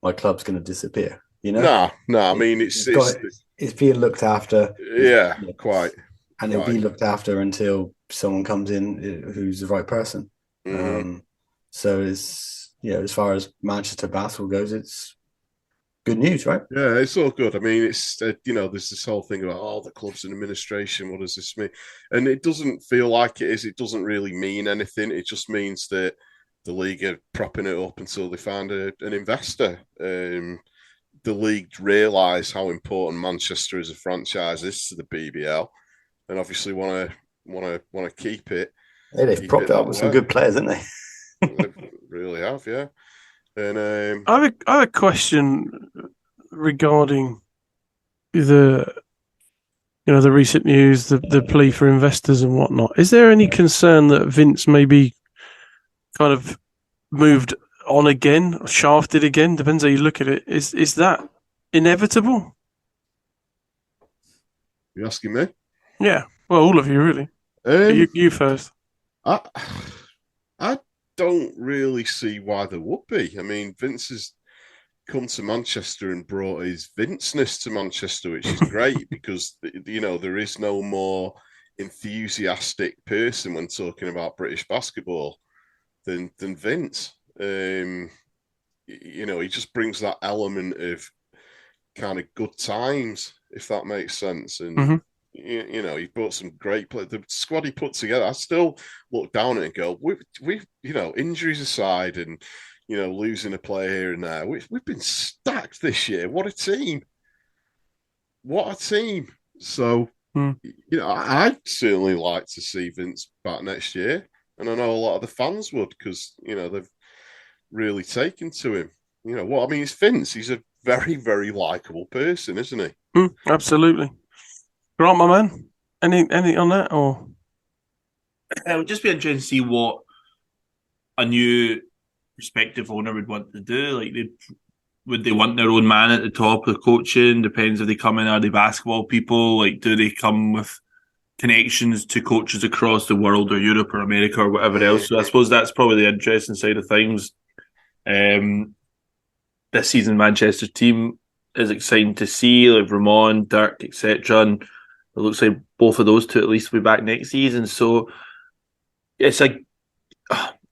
my club's going to disappear. You know? No. I mean, it's being looked after. Yeah, quite. And it'll be looked after until someone comes in who's the right person. So it's, as far as Manchester basketball goes, it's good news, right? Yeah, it's all good. I mean, it's there's this whole thing about the club's in administration. What does this mean? And it doesn't feel like it is. It doesn't really mean anything. It just means that the league are propping it up until they find an investor. The league realise how important Manchester as a franchise is to the BBL, and obviously want to keep it. Hey, they've propped it up with some good players, haven't they? They really have, yeah. And I have a question regarding the recent news, the plea for investors and whatnot. Is there any concern that Vince maybe kind of moved on again, shafted again? Depends how you look at it. Is that inevitable? You asking me? Yeah. Well, all of you really. You first. I don't really see why there would be. I mean, Vince has come to Manchester and brought his Vinceness to Manchester, which is great because there is no more enthusiastic person when talking about British basketball than Vince. He just brings that element of kind of good times, if that makes sense. And he brought some great players. The squad he put together, I still look down at it and go, we've injuries aside and losing a player here and there, we've been stacked this year. What a team! So I'd certainly like to see Vince back next year, and I know a lot of the fans would because they've really taken to him. It's Vince. He's a very, very likable person, isn't he? Absolutely. Grant, my man, any on that or? It would just be interesting to see what a new prospective owner would want to do. Like, would they want their own man at the top of the coaching? Depends if they come in, are they basketball people? Like, do they come with connections to coaches across the world or Europe or America or whatever else? So I suppose that's probably the interesting side of things. This season, Manchester team is exciting to see, like Ramon, Dirk, etc. And it looks like both of those two at least will be back next season. So it's like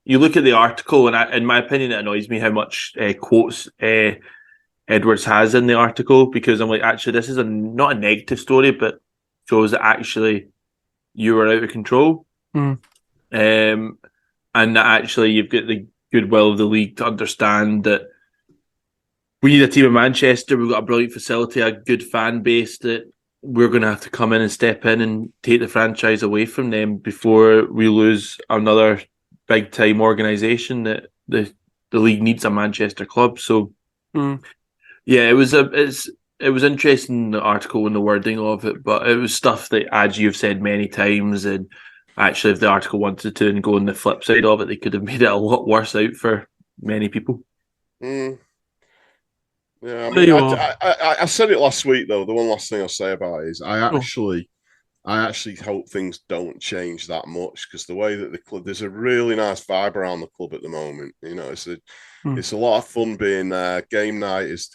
you look at the article, and in my opinion, it annoys me how much quotes Edwards has in the article, because I'm like, actually, this is not a negative story, but shows that actually you were out of control. And that actually you've got the goodwill of the league to understand that we need a team in Manchester. We've got a brilliant facility, a good fan base, that we're going to have to come in and step in and take the franchise away from them before we lose another big time organisation that the league needs a Manchester club. So yeah, it was interesting, the article and the wording of it, but it was stuff that, as you've said many times, and actually if the article wanted to and go on the flip side of it, they could have made it a lot worse out for many people. Yeah, I mean, I said it last week though. The one last thing I'll say about it is I actually hope things don't change that much, because the way that the club, there's a really nice vibe around the club at the moment. It's a lot of fun being there. Game night is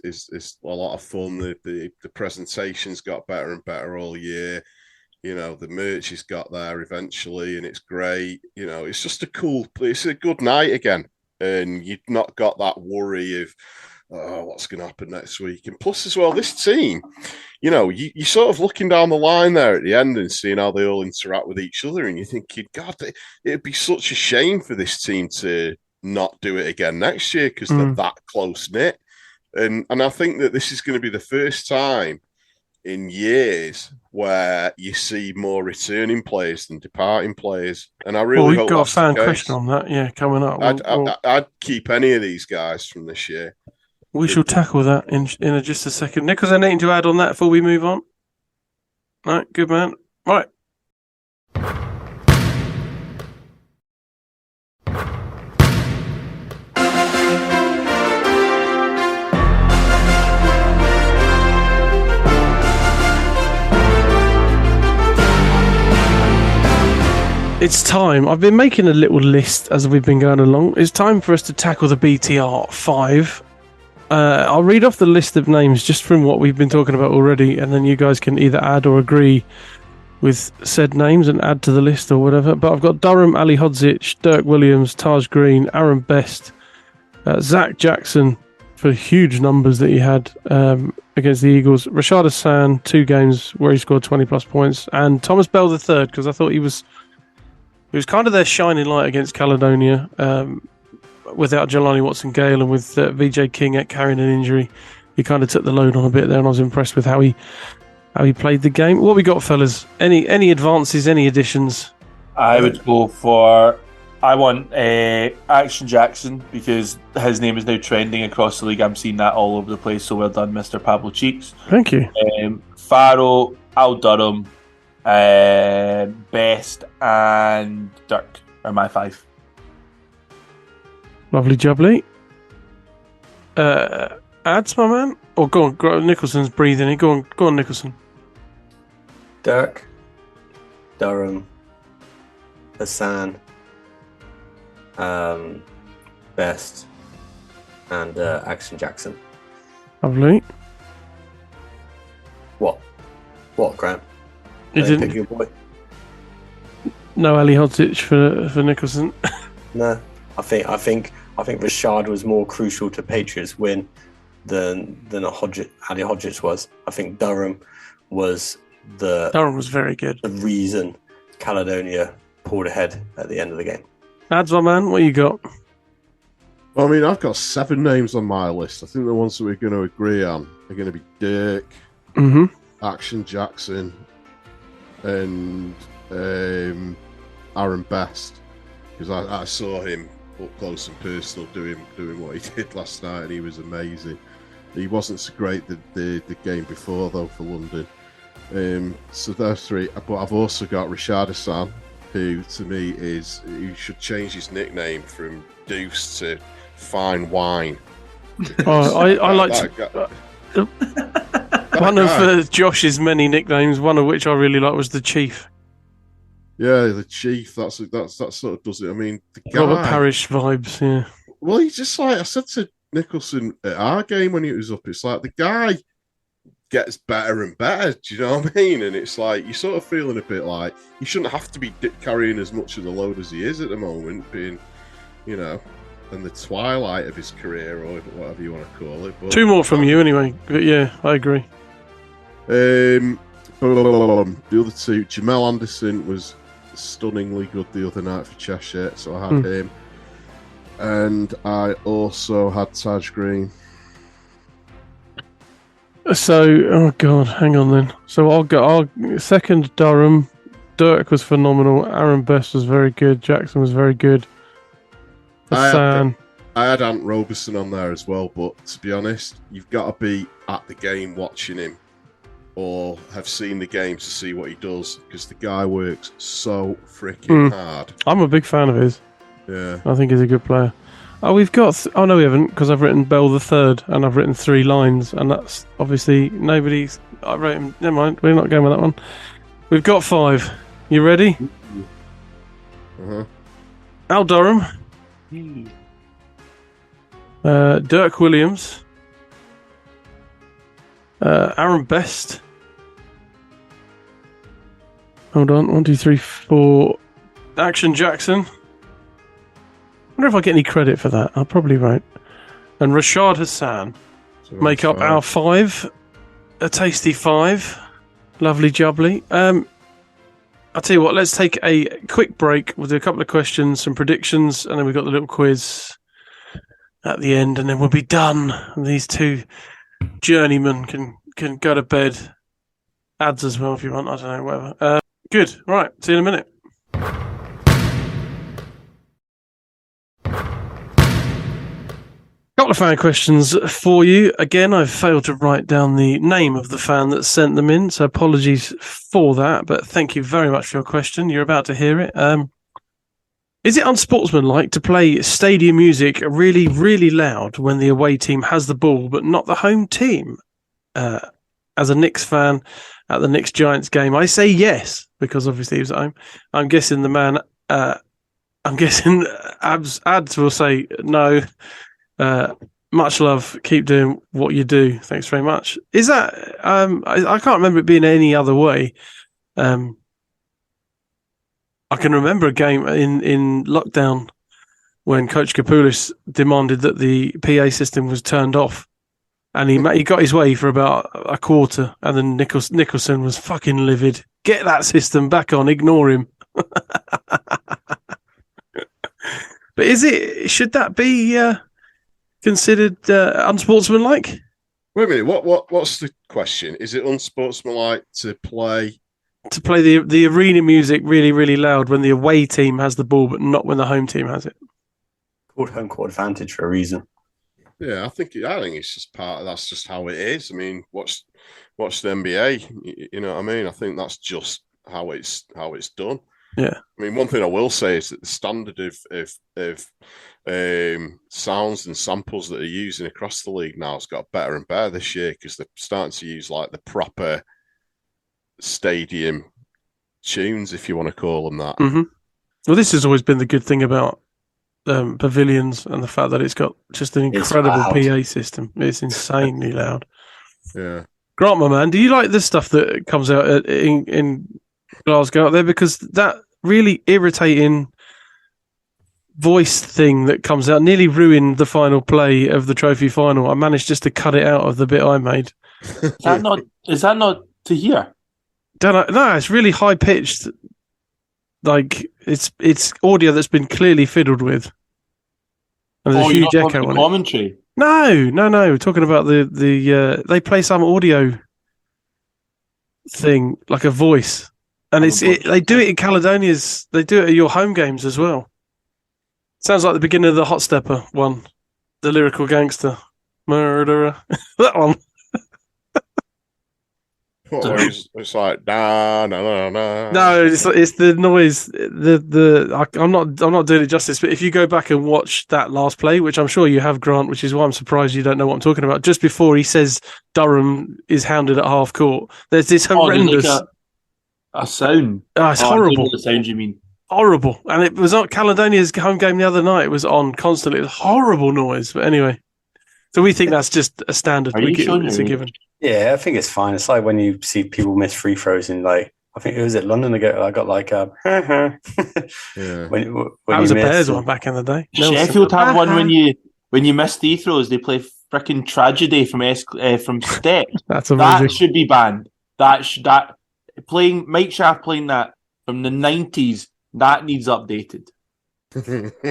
a lot of fun. The presentations got better and better all year. The merch has got there eventually, and it's great. It's just it's a good night again, and you've not got that worry of, what's going to happen next week. And plus as well, this team, you're sort of looking down the line there at the end and seeing how they all interact with each other, and you're thinking, God, it'd be such a shame for this team to not do it again next year, because they're that close-knit. And I think that this is going to be the first time in years where you see more returning players than departing players. And I really hope we've got a fan question on that, coming up. I'd keep any of these guys from this year. We shall tackle that in just a second. Nick, was there anything to add on that before we move on? All right, good man. Right. It's time. I've been making a little list as we've been going along. It's time for us to tackle the BTR 5. I'll read off the list of names just from what we've been talking about already, and then you guys can either add or agree with said names and add to the list or whatever. But I've got Durham, Ali Hodzic, Dirk Williams, Taj Green, Aaron Best, Zach Jackson for huge numbers that he had against the Eagles, Rashad Hassan, 2 games where he scored 20 plus points, and Thomas Bell III, because I thought he was kind of their shining light against Caledonia. Without Jelani Watson-Gale and with VJ King carrying an injury, he kind of took the load on a bit there, and I was impressed with how he played the game. What we got, fellas? Any advances? Any additions? I would go for. I want Action Jackson because his name is now trending across the league. I'm seeing that all over the place. So well done, Mr. Pablo Cheeks. Thank you. Faro, Al Durham, Best, and Dirk are my 5. Lovely jubbly. Ads, my man? Or go on, Nicholson's breathing in. Go on, Nicholson. Dirk, Durham, Hassan, Best, and Action Jackson. Lovely. What, Grant? You didn't pick your boy? No Ali Hodzic for Nicholson. No, I think Rashad was more crucial to Patriots' win than Ali Hodzic was. I think Durham was very good. The reason Caledonia pulled ahead at the end of the game. Ads, my man, what you got? Well, I mean, I've got 7 names on my list. I think the ones that we're going to agree on are going to be Dirk, Action Jackson, and Aaron Best, because I saw him up close and personal doing what he did last night, and he was amazing. He wasn't so great the game before though for London. So those 3, but I've also got Rashad Hassan, who to me he should change his nickname from Deuce to Fine Wine. I like one of Josh's many nicknames. One of which I really like was the Chief. Yeah, the Chief. That sort of does it. I mean, the guy, Robert Parrish vibes. Yeah. Well, he's just like I said to Nicholson at our game when he was up. It's like the guy gets better and better. Do you know what I mean? And it's like you're sort of feeling a bit like he shouldn't have to be carrying as much of the load as he is at the moment, being, you know, in the twilight of his career or whatever you want to call it. But 2 more from you anyway. But yeah, I agree. The other 2, Jamal Anderson was stunningly good the other night for Cheshire, so I had him, and I also had Taj Green. So, oh god, hang on then. So I'll second Durham. Dirk was phenomenal. Aaron Best was very good. Jackson was very good. Hassan. I had Ant Roberson on there as well, but to be honest, you've got to be at the game watching him or have seen the game to see what he does, because the guy works so freaking hard. I'm a big fan of his. Yeah. I think he's a good player. Oh, we've got... oh, no, we haven't, because I've written Bell the Third, and I've written 3 lines, and that's obviously nobody's... I wrote him... Never mind, we're not going with that one. We've got 5. You ready? Al Durham. Dirk Williams. Aaron Best. Hold on. 1, 2, 3, 4. Action Jackson. I wonder if I get any credit for that. I probably won't. And Rashad Hassan. So make up our 5. A tasty 5. Lovely jubbly. I'll tell you what, let's take a quick break. We'll do a couple of questions, some predictions, and then we've got the little quiz at the end, and then we'll be done. And these 2 journeymen can go to bed. Ads as well if you want. I don't know, whatever. Good. Right. See you in a minute. Couple of fan questions for you. Again, I've failed to write down the name of the fan that sent them in, so apologies for that, but thank you very much for your question. You're about to hear it. Is it unsportsmanlike to play stadium music really, really loud when the away team has the ball, but not the home team? As a Knicks fan at the Knicks-Giants game, I say yes, because obviously he was at home. I'm guessing the man I'm guessing Ads will say no. Much love. Keep doing what you do. Thanks very much. Is that? I can't remember it being any other way. I can remember a game in lockdown when Coach Kapoulis demanded that the PA system was turned off, and he got his way for about a quarter, and then Nicholson was fucking livid. Get that system back on. Ignore him. But should that be considered unsportsmanlike? Wait a minute. What's the question? Is it unsportsmanlike to play the arena music really, really loud when the away team has the ball, but not when the home team has it? Called home court advantage for a reason. Yeah, I think it's just that's just how it is. I mean, watch the NBA. You know what I mean? I think that's just how it's done. Yeah. I mean, one thing I will say is that the standard of sounds and samples that are using across the league now has got better and better this year because they're starting to use like the proper stadium tunes, if you want to call them that. Mm-hmm. Well, this has always been the good thing about pavilions and the fact that it's got just an incredible PA system. It's insanely loud. Yeah. Grant, my man, do you like this stuff that comes out in Glasgow out there? Because that really irritating voice thing that comes out nearly ruined the final play of the trophy final. I managed just to cut it out of the bit I made. Is that not to hear? Don't know. No, it's really high pitched. Like it's audio that's been clearly fiddled with. And there's a huge echo on commentary. it. No. We're talking about the they play some audio thing like a voice. And they do it in Caledonia's. They do it at your home games as well. Sounds like the beginning of the Hot Stepper one, the lyrical gangster murderer. That one. It's like nah. No, it's the noise. I'm not doing it justice. But if you go back and watch that last play, which I'm sure you have, Grant, which is why I'm surprised you don't know what I'm talking about. Just before he says Durham is hounded at half court, there's this horrendous. A sound. Oh, it's horrible. The sound you mean? Horrible. And it was on Caledonia's home game the other night. It was on constantly. It was horrible noise. But anyway, so we think that's just a standard. It's a given. Yeah, I think it's fine. It's like when you see people miss free throws in, like, I think it was at London ago. I got like yeah. when that was a Bears one back in the day. Sheffield have one when you miss free throws. They play freaking tragedy from step. That's amazing. That should be banned. That playing Mike Shaft playing that from the 90s. That needs updated.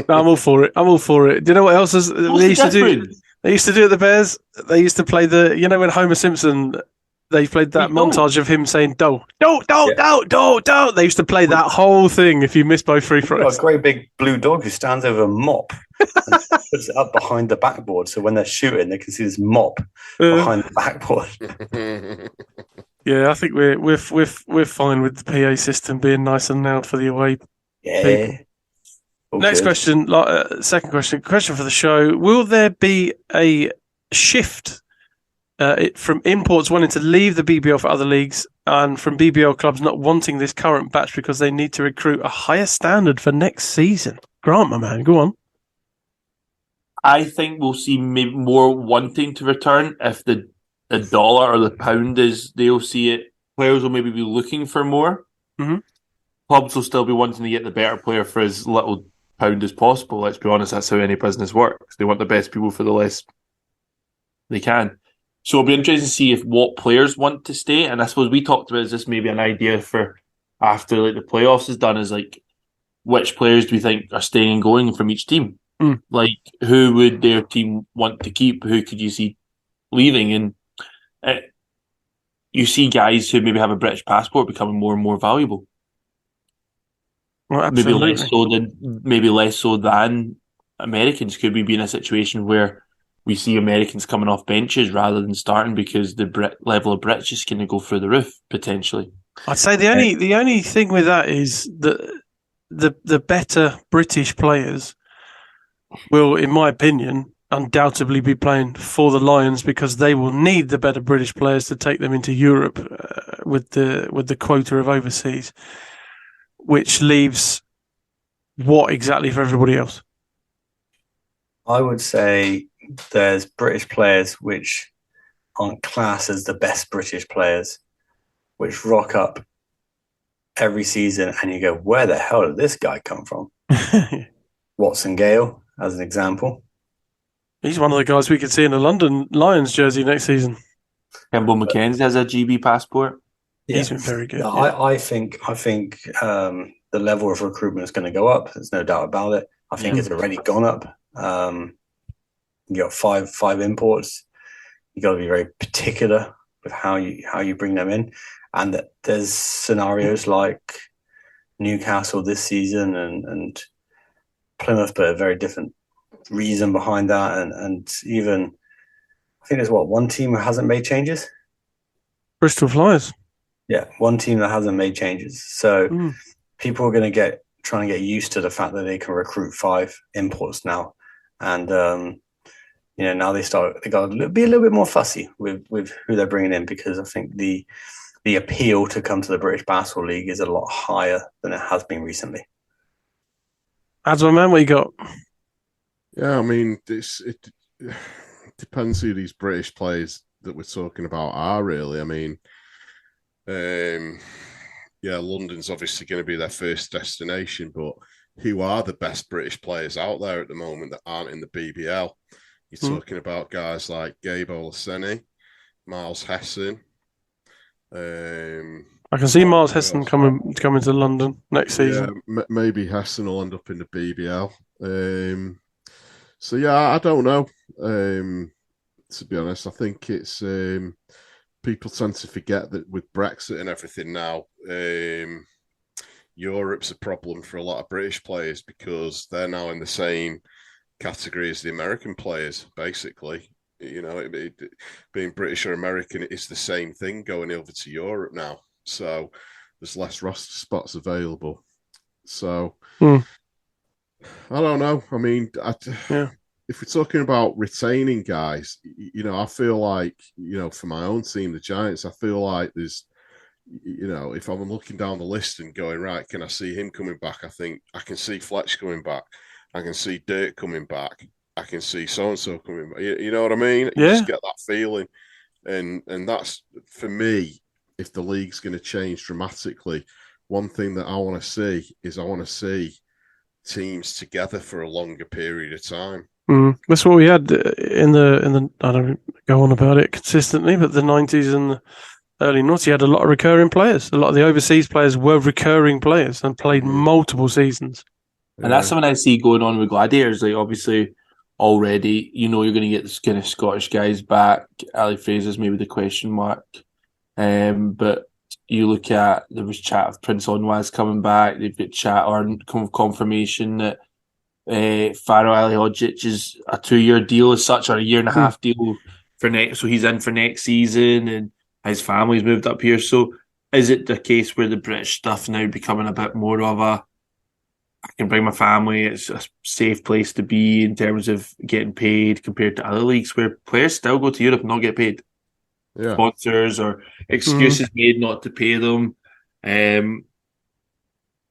I'm all for it. Do you know what else they used to do? They used to do at the Bears. They used to play when Homer Simpson. They played that montage of him saying "don't." They used to play that whole thing if you miss both free throws. A great big blue dog who stands over a mop and puts it up behind the backboard, so when they're shooting, they can see this mop behind the backboard. Yeah, I think we're fine with the PA system being nice and loud for the away people. Next question, second question for the show. Will there be a shift from imports wanting to leave the BBL for other leagues and from BBL clubs not wanting this current batch because they need to recruit a higher standard for next season? Grant, my man, go on. I think we'll see maybe more wanting to return if the dollar or the pound they'll see it. Players will maybe be looking for more. Mm-hmm. Clubs will still be wanting to get the better player for as little pound as possible. Let's be honest, that's how any business works. They want the best people for the less they can. So it'll be interesting to see what players want to stay. And I suppose we talked about is this maybe an idea for after like the playoffs is done is like which players do we think are staying and going from each team? Like who would their team want to keep? Who could you see leaving? And you see guys who maybe have a British passport becoming more and more valuable. Well, maybe less so than Americans. Could we be in a situation where we see Americans coming off benches rather than starting because the level of Brits is going to go through the roof potentially? I'd say the only thing with that is that the better British players will, in my opinion, undoubtedly be playing for the Lions because they will need the better British players to take them into Europe with the quota of overseas, which leaves what exactly for everybody else? I would say there's British players which aren't classed as the best British players, which rock up every season, and you go, where the hell did this guy come from? Watson Gale, as an example. He's one of the guys we could see in a London Lions jersey next season. Campbell McKenzie has a GB passport. He's been very good. I think the level of recruitment is going to go up. There's no doubt about it. I think it's already gone up. You got five imports. You got to be very particular with how you bring them in, and there's scenarios like Newcastle this season and Plymouth, but a very different reason behind that, and even I think there's one team that hasn't made changes. Bristol Flyers. Yeah, one team that hasn't made changes. So people are going to trying to get used to the fact that they can recruit 5 imports now, and now they got to be a little bit more fussy with who they're bringing in, because I think the appeal to come to the British Basketball League is a lot higher than it has been recently. Adz, my man, what you got? Yeah, I mean, it depends who these British players that we're talking about are, really. I mean, London's obviously going to be their first destination, but who are the best British players out there at the moment that aren't in the BBL? You're talking about guys like Gabe Olaseni, Miles Hesson. I can see Miles Hesson coming to London next season. Yeah, maybe Hesson will end up in the BBL. I don't know. To be honest, I think it's people tend to forget that with Brexit and everything now, Europe's a problem for a lot of British players because they're now in the same category as the American players, basically. Being British or American is the same thing going over to Europe now. So there's less roster spots available. So I don't know. I mean, if we're talking about retaining guys, I feel like, for my own team, the Giants, I feel like there's, if I'm looking down the list and going, right, can I see him coming back? I think I can see Fletch coming back. I can see Dirk coming back. I can see so-and-so coming back. You know what I mean? You just get that feeling. And that's, for me, if the league's going to change dramatically, one thing that I want to see teams together for a longer period of time. That's what we had in the I don't go on about it consistently, but the 90s and the early noughties, you had a lot of recurring players. A lot of the overseas players were recurring players and played multiple seasons. And that's something I see going on with Gladiators. Like, obviously, already, you're going to get this kind of Scottish guys back. Ali Fraser's maybe the question mark. But you look at, there was chat of Prince Onwaz coming back. They've got chat or confirmation that Faro Alihodzic is a 2-year deal as such, or a 1.5 year deal for next. So he's in for next season, and his family's moved up here. So is it the case where the British stuff now becoming a bit more of a, I can bring my family, it's a safe place to be in terms of getting paid compared to other leagues where players still go to Europe and not get paid? Sponsors or excuses made not to pay them. And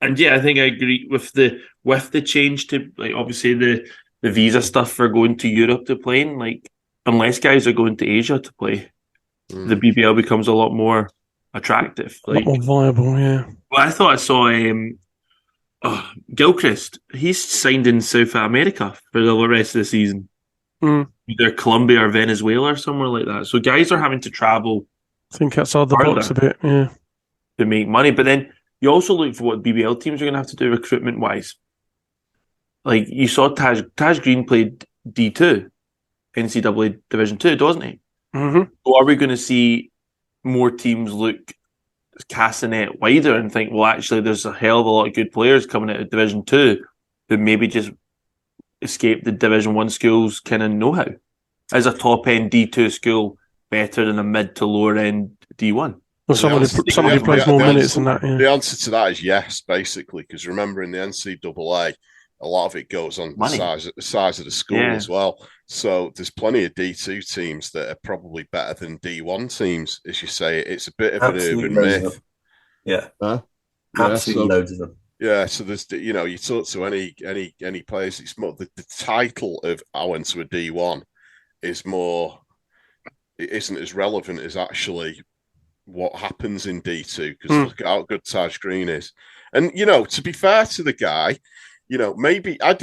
I think I agree with the change to, like, obviously the visa stuff for going to Europe to play. Like, unless guys are going to Asia to play, the BBL becomes a lot more attractive. Like, a lot more viable, yeah. Well, I thought I saw Gilchrist. He's signed in South America for the rest of the season. Either Colombia or Venezuela or somewhere like that. So guys are having to travel. I think outside the box a bit, to make money. But then you also look for what BBL teams are going to have to do recruitment-wise. Like, you saw Taj Green played D2, NCAA Division 2, doesn't he? So are we going to see more teams look cast the net wider and think, well, actually, there's a hell of a lot of good players coming out of Division 2 who maybe just escape the Division 1 schools kind of know-how? Is a top-end D2 school better than a mid to lower-end D1? Well, somebody plays more minutes than that. Yeah. The answer to that is yes, basically, because remember in the NCAA, a lot of it goes on the size of the school as well. So there's plenty of D2 teams that are probably better than D1 teams, as you say. It's a bit of an urban myth. Absolutely loads of them. Yeah, so there's you talk to any players, it's more the title of I went to a D1 is more, it isn't as relevant as actually what happens in D2 because look at how good Taj Green is. And to be fair to the guy, maybe I'd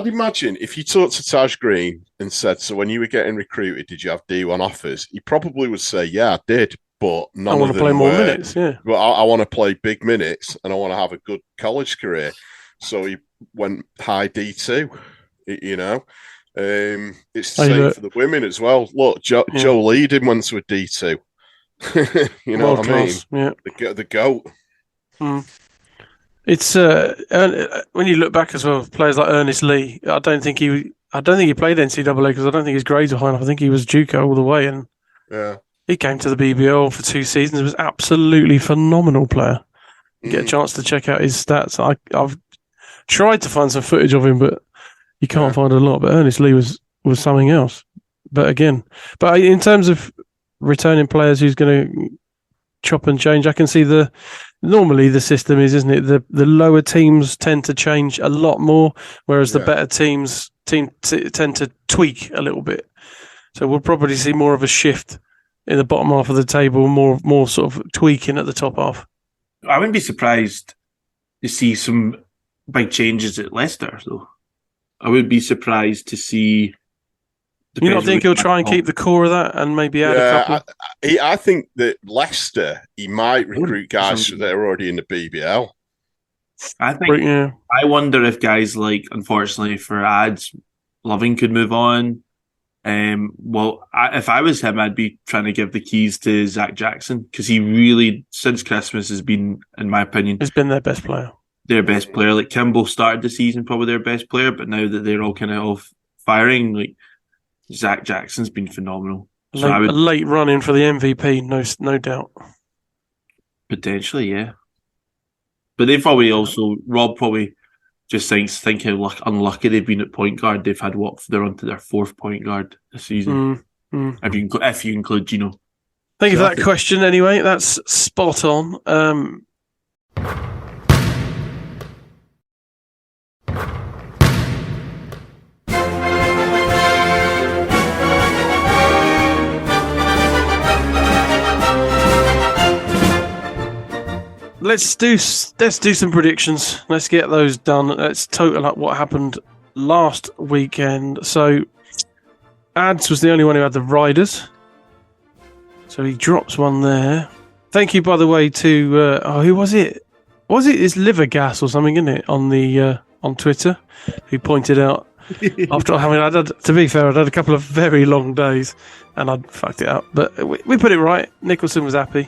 imagine if you talked to Taj Green and said, so when you were getting recruited, did you have D1 offers? He probably would say, yeah, I did. But none I want to play more minutes, yeah. But I want to play big minutes and I want to have a good college career. So he went high D2, It's the same for the women as well. Look, Joe Leading went to a D2. You know what I mean? Yeah. The GOAT. It's when you look back as well, players like Ernest Lee, I don't think he played NCAA because I don't think his grades were high enough. I think he was JUCO all the way, and he came to the BBL for 2 seasons. He was absolutely phenomenal player. You get a chance to check out his stats. I've tried to find some footage of him, but you can't find a lot. But Ernest Lee was something else. But in terms of returning players who's going to chop and change, I can see normally the system is, isn't it? The lower teams tend to change a lot more, whereas the better teams tend to tweak a little bit. So we'll probably see more of a shift in the bottom half of the table, more sort of tweaking at the top half. I wouldn't be surprised to see some big changes at Leicester, though. I would be surprised to see. You not think he'll try and keep the core of that and maybe add a couple? I think that Leicester, he might recruit guys that are already in the BBL. I wonder if guys like, unfortunately for Adez, Loving could move on. If I was him, I'd be trying to give the keys to Zach Jackson because he really, since Christmas, has been, in my opinion, he's been their best player. Their best player. Like Kimball started the season probably their best player, but now that they're all kind of off firing, like Zach Jackson's been phenomenal. A late run in for the MVP, no doubt. Potentially, yeah. But they probably also, Rob probably just think how unlucky they've been at point guard. They've had they're on to their 4th point guard this season. If you include Gino. Thank you for that question anyway. That's spot on. Let's do some predictions. Let's get those done. Let's total up what happened last weekend. So, Adez was the only one who had the Riders. So he drops one there. Thank you, by the way, to who was it? It's liver gas or something, isn't it? On Twitter, who pointed out after having to be fair, I'd had a couple of very long days and I'd fucked it up, but we put it right. Nicholson was happy.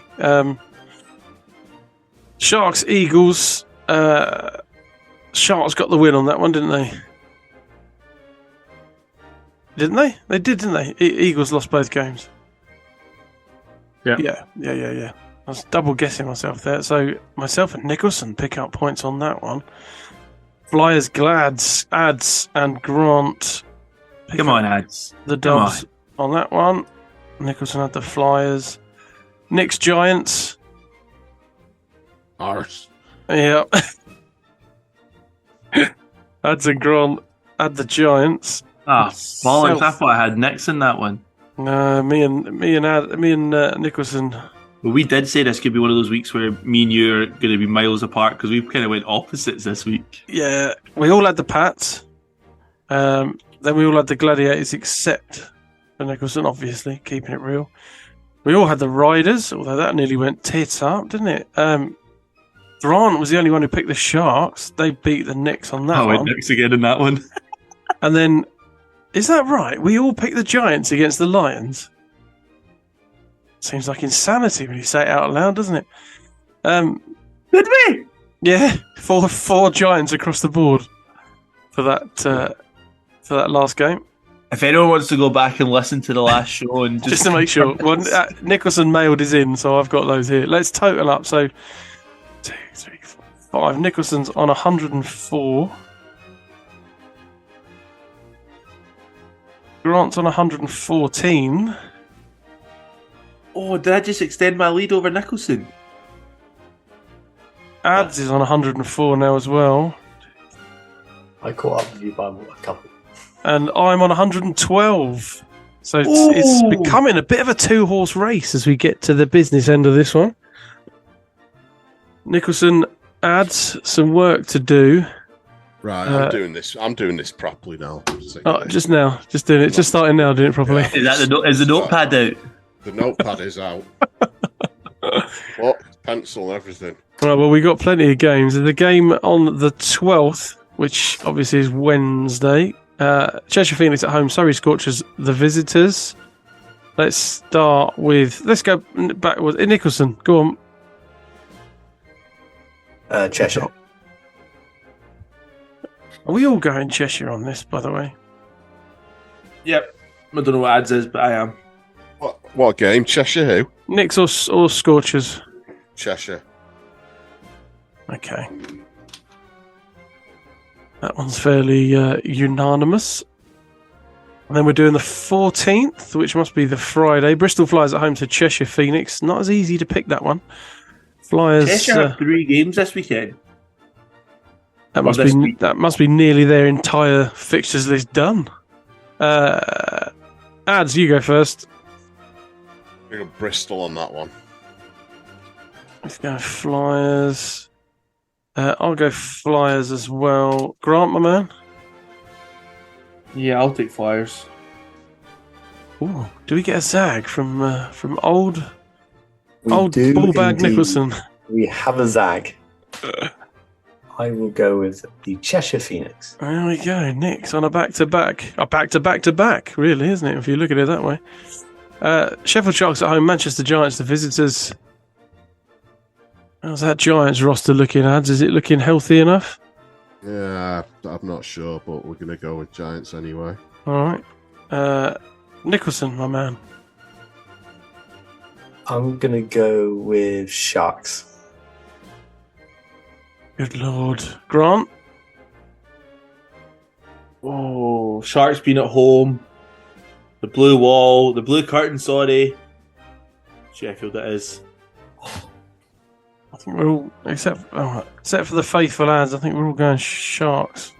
Sharks, Eagles. Sharks got the win on that one, didn't they? Didn't they? They did, didn't they? Eagles lost both games. Yeah. I was double guessing myself there. So myself and Nicholson pick up points on that one. Flyers, Glads, Adez, and Grant. Come on, Adez. The Dubs on that one. Nicholson had the Flyers. Knicks, Giants. Arse. Yeah. Adez and Grant had the Giants. Bollocks! I thought I had Knicks in that one. No, me and Nicholson. Well, we did say this could be one of those weeks where me and you are going to be miles apart because we kind of went opposites this week. Yeah, we all had the Pats. Then we all had the Gladiators, except for Nicholson, obviously, keeping it real. We all had the Riders, although that nearly went tits up, didn't it? Grant was the only one who picked the Sharks. They beat the Knicks on that one. I went Knicks again in that one. And then, is that right? We all picked the Giants against the Lions. Seems like insanity when you say it out loud, doesn't it? Did we? Yeah, four Giants across the board for that last game. If anyone wants to go back and listen to the last show and just to make sure, Nicholson mailed his in, so I've got those here. Let's total up. So 2, 3, 4, 5. Nicholson's on 104. Grant's on 114. Oh, did I just extend my lead over Nicholson? Adez is on 104 now as well. I caught up with you by a couple. And I'm on 112. So it's becoming a bit of a 2-horse race as we get to the business end of this one. Nicholson adds some work to do. Right, I'm doing this. I'm doing this properly now. Just now. Just doing it. Just starting now, doing it properly. Yeah. Is the notepad out? The notepad is out. What? Pencil and everything. Right, well, we got plenty of games. There's a game on the 12th, which obviously is Wednesday. Cheshire Phoenix at home, Surrey Scorchers, the visitors. Let's go back with Nicholson. Go on. Cheshire. Are we all going Cheshire on this, by the way? Yep. I don't know what Adez is, but I am. What game? Cheshire who? Knicks or Scorchers? Cheshire. Okay. That one's fairly unanimous. And then we're doing the 14th, which must be the Friday. Bristol Flyers at home to Cheshire Phoenix. Not as easy to pick that one. Flyers. Cheshire have 3 games this weekend. That must be nearly their entire fixtures list done. Ads, you go first. We got Bristol on that one. Let's go Flyers. I'll go Flyers as well. Grant, my man. Yeah, I'll take Flyers. Ooh, do we get a zag from old We ball bag indeed. Nicholson? We have a zag. I will go with the Cheshire Phoenix. There we go. Nick's on a back-to-back. A back-to-back-to-back, really, isn't it, if you look at it that way? Sheffield Sharks at home, Manchester Giants, the visitors. How's that Giants roster looking, Ads? Is it looking healthy enough? Yeah, I'm not sure, but we're going to go with Giants anyway. All right. Nicholson, my man. I'm going to go with Sharks. Good Lord. Grant? Oh, Sharks being at home. The blue wall, the blue curtain, sorry. Sheffield, it is. I think we're all, except for the faithful lads, I think we're all going Sharks.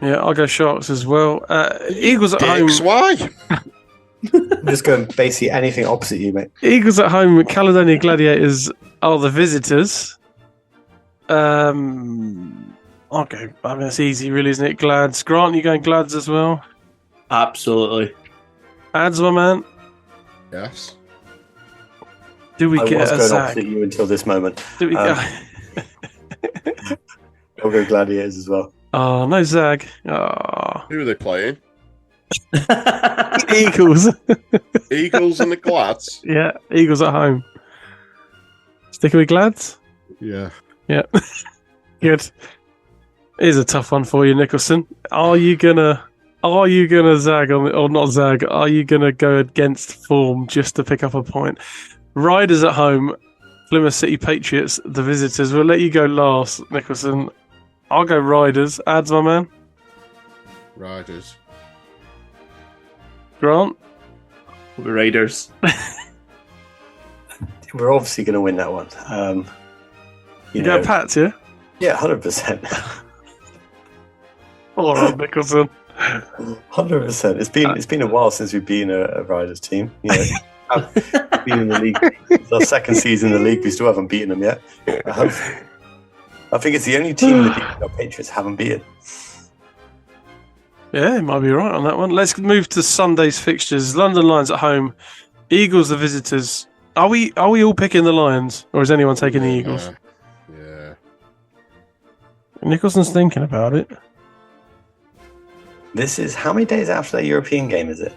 Yeah, I'll go Sharks as well. Eagles at home. Why? I'm just going basically anything opposite you, mate. Eagles at home, Caledonia Gladiators are the visitors. I'll go. I mean, that's easy, really, isn't it? Glads. Grant, you going Glads as well? Absolutely. Ads, my man. Yes. Do we I get was a going zag? opposite you until this moment. Do we go? I'll go Gladiators as well. Oh, no zag. Oh. Who are they playing? Eagles. Eagles and the Glads? Yeah, Eagles at home. Sticking with Glads? Yeah. Yeah. Good. Here's a tough one for you, Nicholson. Are you gonna zag on or not zag? Are you gonna go against form just to pick up a point? Riders at home, Plymouth City Patriots, the visitors. We'll let you go last, Nicholson. I'll go Riders. Ads, my man. Riders. Grant. The Raiders. We're obviously going to win that one. You go Pats, yeah? Yeah, 100%. All right, Nicholson. 100%. It's been a while since we've been a Riders team. You know, I've been in the league. It's our second season in the league. We still haven't beaten them yet. I think it's the only team in the league our Patriots haven't beaten. Yeah, you might be right on that one. Let's move to Sunday's fixtures. London Lions at home, Eagles the visitors. Are we all picking the Lions, or is anyone taking the Eagles? Yeah. Nicholson's thinking about it. This is how many days after their European game is it?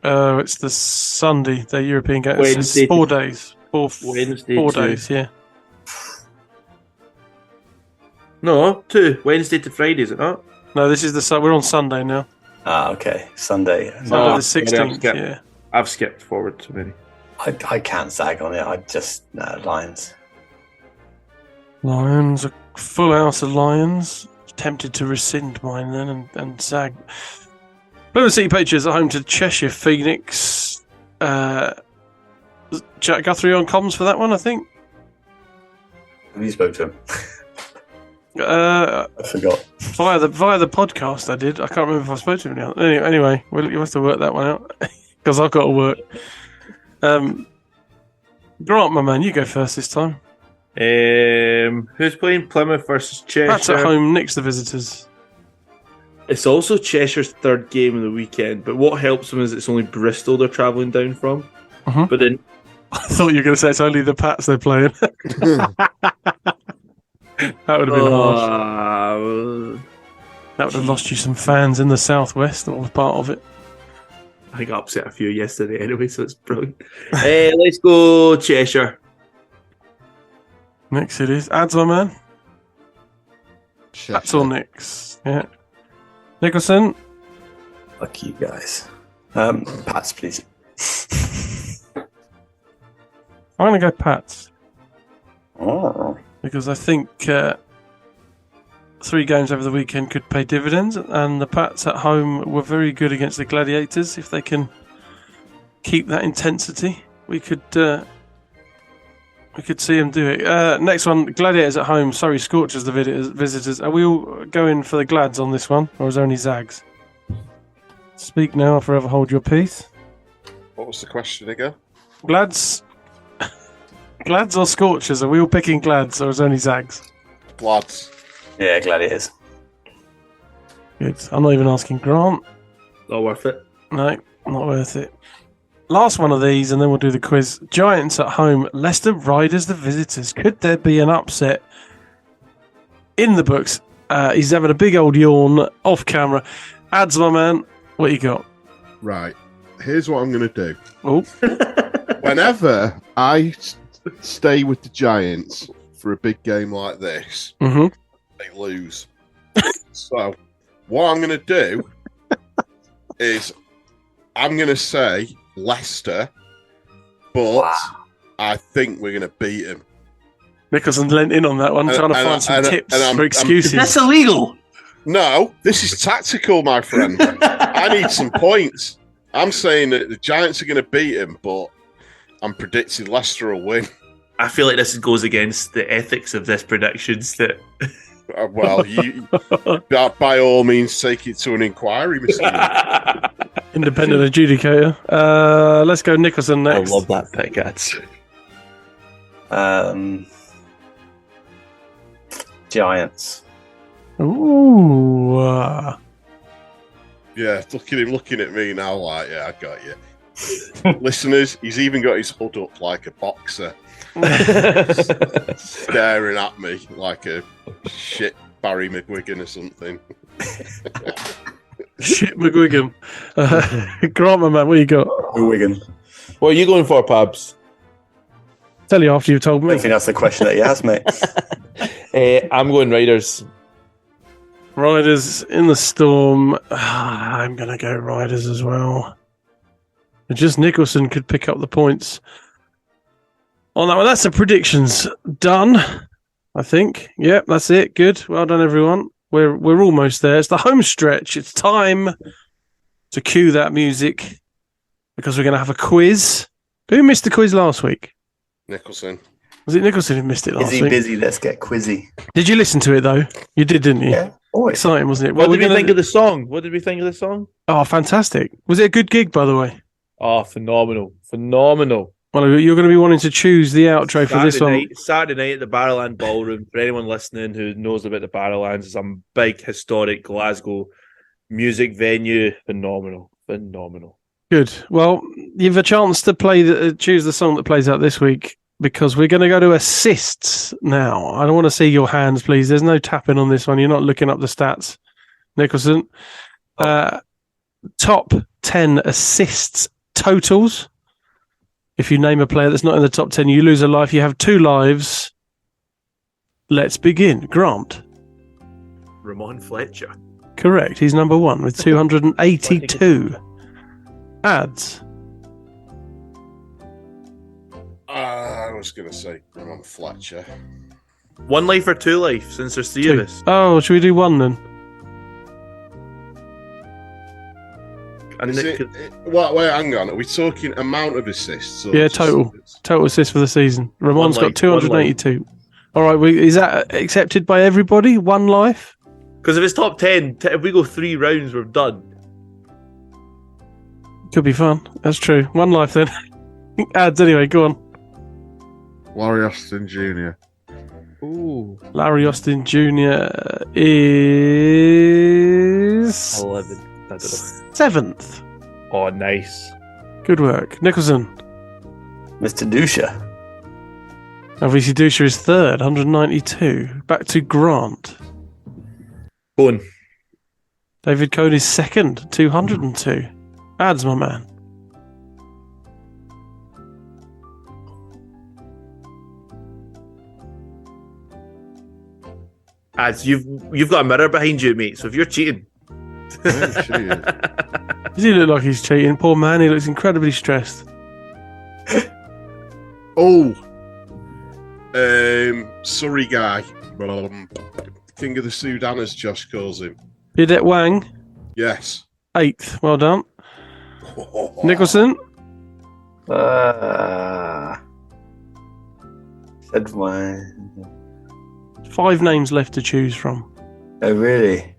It's the Sunday, the European game. Wednesday. It's 4 days. Wednesday, 4 too. days, yeah. No, 2. Wednesday to Friday, is it not? No, this is we're on Sunday now. Ah, okay. Sunday. Sunday No, the 16th, yeah. I've skipped forward too many. I can't zag on it. I just Lions. Lions, a full house of Lions. Tempted to rescind mine then and zag. Plymouth City Patriots at home to Cheshire Phoenix. Jack Guthrie on comms for that one, I think. Have you spoke to him? I forgot. Via the podcast, I did. I can't remember if I spoke to him now. Anyway, you must have worked that one out because I've got to work. Grant, my man, you go first this time. Who's playing Plymouth versus Cheshire? That's at home. Nick's the visitors. It's also Cheshire's third game of the weekend, but what helps them is it's only Bristol they're travelling down from. Uh-huh. But then I thought you were going to say it's only the Pats they're playing. That would have been harsh. That would have lost you some fans in the southwest that was part of it. I think I upset a few yesterday anyway, so it's brilliant. Let's go Cheshire. Next it is. Adz, my man. Cheshire. That's all Nick's. Yeah. Nicholson. Fuck you guys. Pats, please. I'm going to go Pats. Oh. Because I think 3 games over the weekend could pay dividends, and the Pats at home were very good against the Gladiators. If they can keep that intensity, we could see them do it. Next one, Gladiators at home. Sorry, Scorchers the visitors. Are we all going for the Glads on this one, or is there only Zags? Speak now or forever hold your peace. What was the question again? Glads or Scorchers? Are we all picking Glads, or is there only Zags? Lads. Yeah, Gladiators. Good. I'm not even asking Grant. Not worth it. No, not worth it. Last one of these, and then we'll do the quiz. Giants at home. Leicester Riders the visitors. Could there be an upset in the books? He's having a big old yawn off camera. Adz, my man, what you got? Right. Here's what I'm going to do. Oh. Whenever I stay with the Giants for a big game like this, Mm-hmm. they lose. So, what I'm going to do is I'm going to say Leicester, but I think we're going to beat him. Nicholson lent in on that one, trying to find some tips for excuses. That's illegal. No, this is tactical, my friend. I need some points. I'm saying that the Giants are going to beat him, but I'm predicting Leicester will win. I feel like this goes against the ethics of this predictions that... Well, you by all means take it to an inquiry, Mr. Independent adjudicator. Let's go Nicholson next. I love that pick, Ads. Giants. Ooh. Yeah, look at him looking at me now like, yeah, I got you. Listeners, he's even got his hood up like a boxer. Staring at me like a shit Barry McGuigan or something. Shit McGuigan. Grant, my man, what you got? Wigan. What are you going for, Pabs? Tell you after you've told me. I think that's the question that you asked, mate. I'm going Riders. Riders in the storm. I'm going to go Riders as well. Just Nicholson could pick up the points on that one. That's the predictions done, I think. Yep, that's it. Good. Well done, everyone. We're almost there. It's the home stretch. It's time to cue that music because we're going to have a quiz. Who missed the quiz last week? Nicholson. Was it Nicholson who missed it last Is he week? busy? Let's get quizzy. Did you listen to it, though? You did, didn't you? Yeah. Always. Exciting, wasn't it? What did we think of the song? What did we think of the song? Oh, fantastic. Was it a good gig, by the way? Oh, phenomenal. Phenomenal. Well, you're going to be wanting to choose the outro for this one. Saturday night at the Barrowland Ballroom. For anyone listening who knows about the Barrowlands, it's a big, historic Glasgow music venue. Phenomenal. Phenomenal. Good. Well, you've a chance to choose the song that plays out this week because we're going to go to assists now. I don't want to see your hands, please. There's no tapping on this one. You're not looking up the stats, Nicholson. Top 10 assists totals. If you name a player that's not in the top 10, you lose a life. You have 2 lives. Let's begin. Grant. Ramon Fletcher. Correct. He's number 1 with 282. Ads. I was going to say Ramon Fletcher. 1 life or 2 life, since there's 3 of us. Oh, should we do 1 then? And Wait, hang on. Are we talking amount of assists? Yeah, total assists for the season. Ramon's got 282. All right, is that accepted by everybody? One life? Because if it's top 10, if we go 3 rounds, we're done. Could be fun. That's true. One life then. Ads anyway, go on. Larry Austin Jr. Ooh. Larry Austin Jr. is 11. I don't know. 7th. Oh, nice. Good work. Nicholson. Mr. Dusha. Obviously, Dusha is 3rd, 192. Back to Grant. Bone. David Cohn is 2nd, 202. Ads, my man. As you've got a mirror behind you, mate. So if you're cheating, Does he look like he's cheating? Poor man, he looks incredibly stressed. Oh, Surrey guy, King of the Sudan, as Josh calls him. Bidet Wang, Yes. 8th. Well done. Nicholson. Said one. 5 names left to choose from. Oh, really?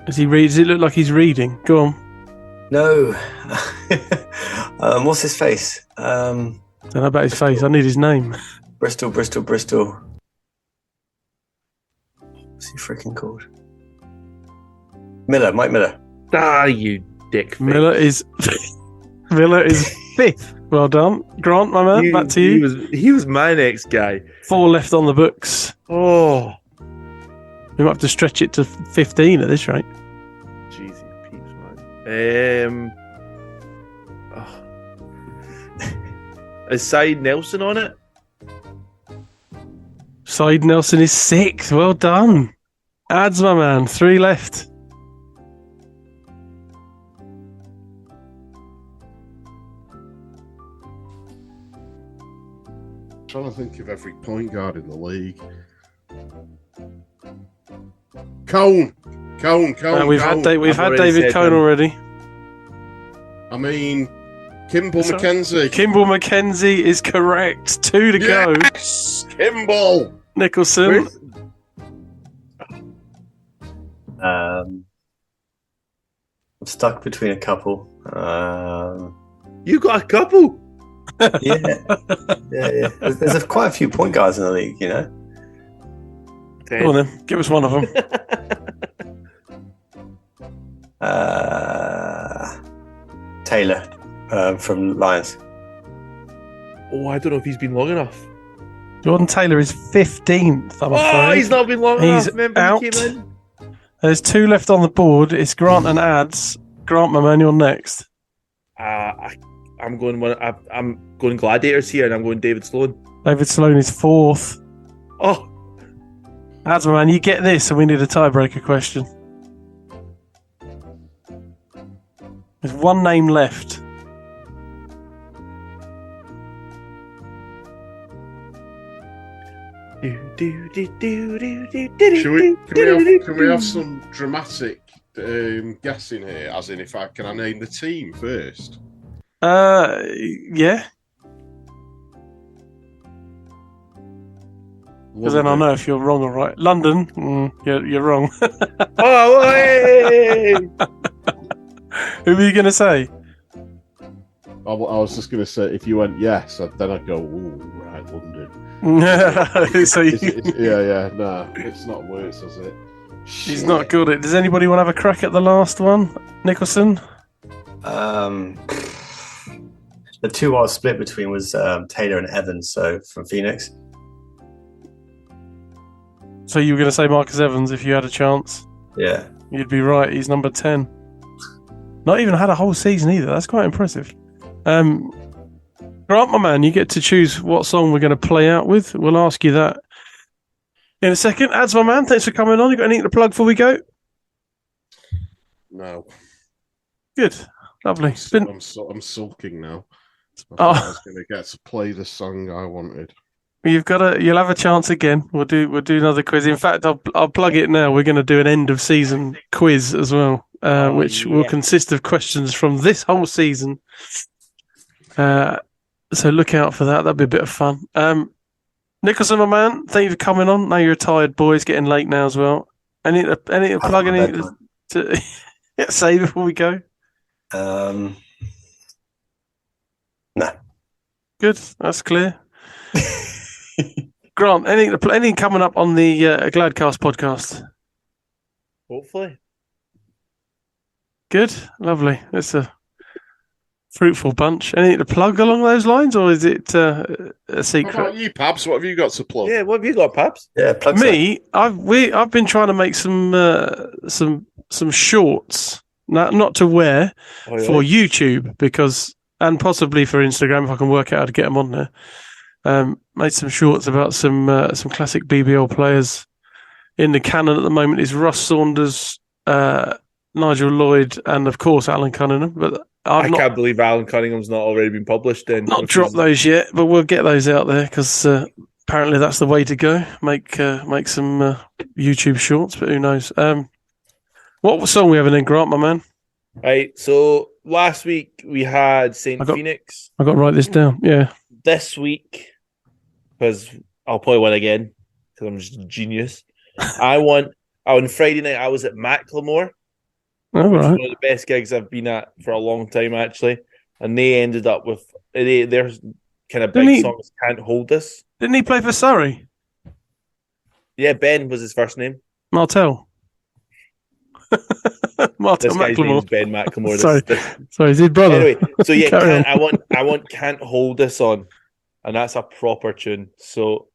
Does it look like he's reading? Go on. No. What's his face? Don't know about his face. I need his name. Bristol. What's he freaking called? Mike Miller. ah, you dick. Miller is 5th. Well done. Grant, my man, back to you. He was my next guy. 4 left on the books. Oh. We might have to stretch it to 15 at this rate. Jeez, peeps, man. Is Side Nelson on it? Side Nelson is 6th. Well done. Ads, my man. 3 left. Trying to think of every point guard in the league. Cone. We've had David Cohn already. I mean, Kimball McKenzie. Kimball McKenzie is correct. 2 to go. Yes, Kimball. Nicholson. I'm stuck between a couple. You got a couple? Yeah. There's quite a few point guards in the league, you know. Come on then, give us one of them. Taylor from Lions. Oh, I don't know if he's been long enough. Jordan Taylor is 15th. I'm afraid. He's not been long enough. Remember out. he came in? There's 2 left on the board. It's Grant and Ads. Grant, my man, you're next. I'm going Gladiators here, and I'm going David Sloan. David Sloan is 4th. Oh, Ads, my man, you get this, and we need a tiebreaker question. There's 1 name left. Can we have some dramatic guessing here? As in, can I name the team first? Yeah. Because then I'll know if you're wrong or right. London, you're wrong. Oh, hey! Who were you going to say? I was just going to say, if you went yes, then I'd go, ooh, right, London. No, it's not worse, is it? He's not good at it. Does anybody want to have a crack at the last one? Nicholson? The 2 I was split between was Taylor and Evans, so from Phoenix. So you were going to say Marcus Evans if you had a chance? Yeah. You'd be right. He's number 10. Not even had a whole season either. That's quite impressive. Grant, my man, you get to choose what song we're going to play out with. We'll ask you that in a second. Ads, my man, thanks for coming on. You got anything to plug before we go? No. Good. Lovely. I'm sulking now. I Oh. was going to get to play the song I wanted. You'll have a chance again. We'll do another quiz. In fact, I'll plug it now. We're going to do an end of season quiz as well. which will consist of questions from this whole season. So look out for that. That'll be a bit of fun. Nicholson, my man, thank you for coming on. Now you're a tired boy. It's getting late now as well. Any to plug anything to say before we go? No. Good. That's clear. Grant, anything coming up on the Gladcast podcast? Hopefully. Good. Lovely. It's a fruitful bunch. Anything to plug along those lines, or is it a secret? How about you, Pabs? What have you got to plug? Yeah, what have you got, Pabs? Yeah, plug Me, I've been trying to make some shorts, not to wear for YouTube and possibly for Instagram if I can work out how to get them on there. Made some shorts about some classic BBL players. In the canon at the moment is Ross Saunders, Nigel Lloyd, and of course Alan Cunningham. But I can't believe Alan Cunningham's not already been published. Then not dropped those yet, but we'll get those out there because apparently that's the way to go. Make some YouTube shorts, but who knows? What song we having in, Grant, my man? Right. So last week we had Saint Phoenix. I got to write this down. Yeah. This week, because I'll play one again because I'm just a genius. On Friday night I was at Macklemore. All right. One of the best gigs I've been at for a long time, actually. And they ended up with their kind of big song is Can't Hold Us. Didn't he play for Surrey? Yeah, Ben was his first name. Martell. Martell This guy's name Macklemore. is Ben Macklemore. Sorry, is his brother? Anyway, so yeah, Carry I want Can't Hold Us on. And that's a proper tune. So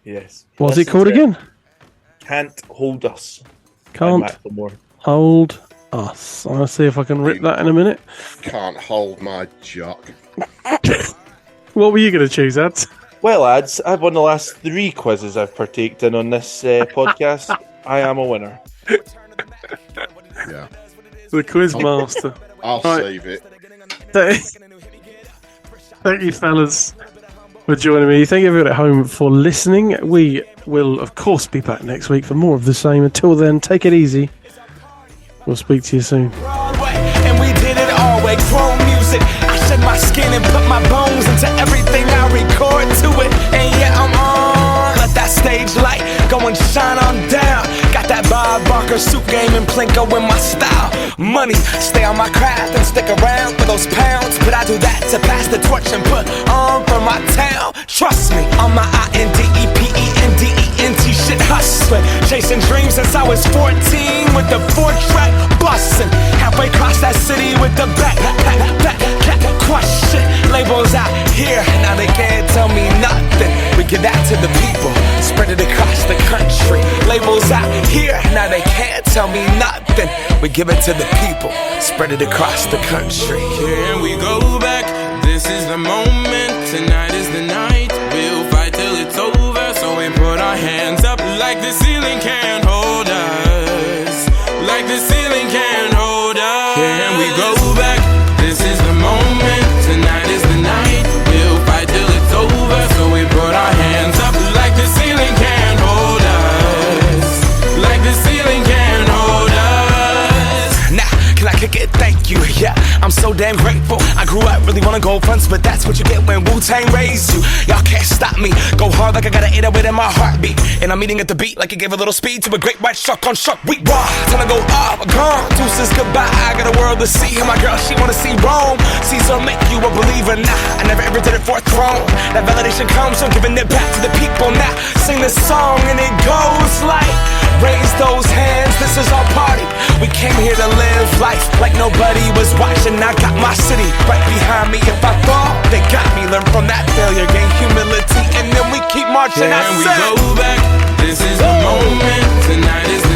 yes. What's it called again? Can't Hold Us. Can't Hold Us. I'll see if I can rip that in a minute. Can't hold my jock. What were you going to choose, Ads? Well, lads, I've won the last 3 quizzes I've partaken in on this podcast. I am a winner. Yeah. The quiz master. I'll save it. Thank you, fellas, for joining me. Thank you everyone at home for listening. We will, of course, be back next week for more of the same. Until then, take it easy. We'll speak to you soon. And we did it all way, chrome music. I shed my skin and put my bones into everything I record to it. And yeah, I'm on. Let that stage light go and shine on down. Got that Bob Barker suit game and Plinko in my style. Money, stay on my craft and stick around for those pounds. But I do that to pass the torch and put on for my town. Trust me, on my INDEPENDENT shit hustling. Chasing dreams since I was 14 with the 4-track bustin'. Halfway across that city with the back question. Labels out here, now they can't tell me nothing. We give that to the people, spread it across the country. Labels out here, now they can't tell me nothing. We give it to the people, spread it across the country. Here we go back, this is the moment, tonight is the night. We'll fight till it's over, so we put our hands up like the ceiling can't hold us. Like the ceiling can't hold us. Here we go back, this is the moment, tonight is the night. We'll fight till it's over, so we put our hands up like the ceiling can't hold us. Like the ceiling can't hold us. Nah, can I kick it? Thank you, yeah, I'm so damn grateful. I grew up really wanna go fronts, but that's what you get when Wu-Tang raised you. Y'all can't stop me, go hard like I got an 808 in my heartbeat. And I'm eating at the beat like it gave a little speed to a great white shark on shark week. Raw, time to go up, gone, deuces goodbye. I got a world to see, and my girl, she wanna see Rome. Caesar make you a believer, nah, I never ever did it for a throne. That validation comes from giving it back to the people. Now, sing this song and it goes like, raise those hands, this is our party. We came here to live life like nobody was watching. I got my city right behind me. If I fall, they got me. Learn from that failure, gain humility, and then we keep marching. And we go back, this is the moment, tonight is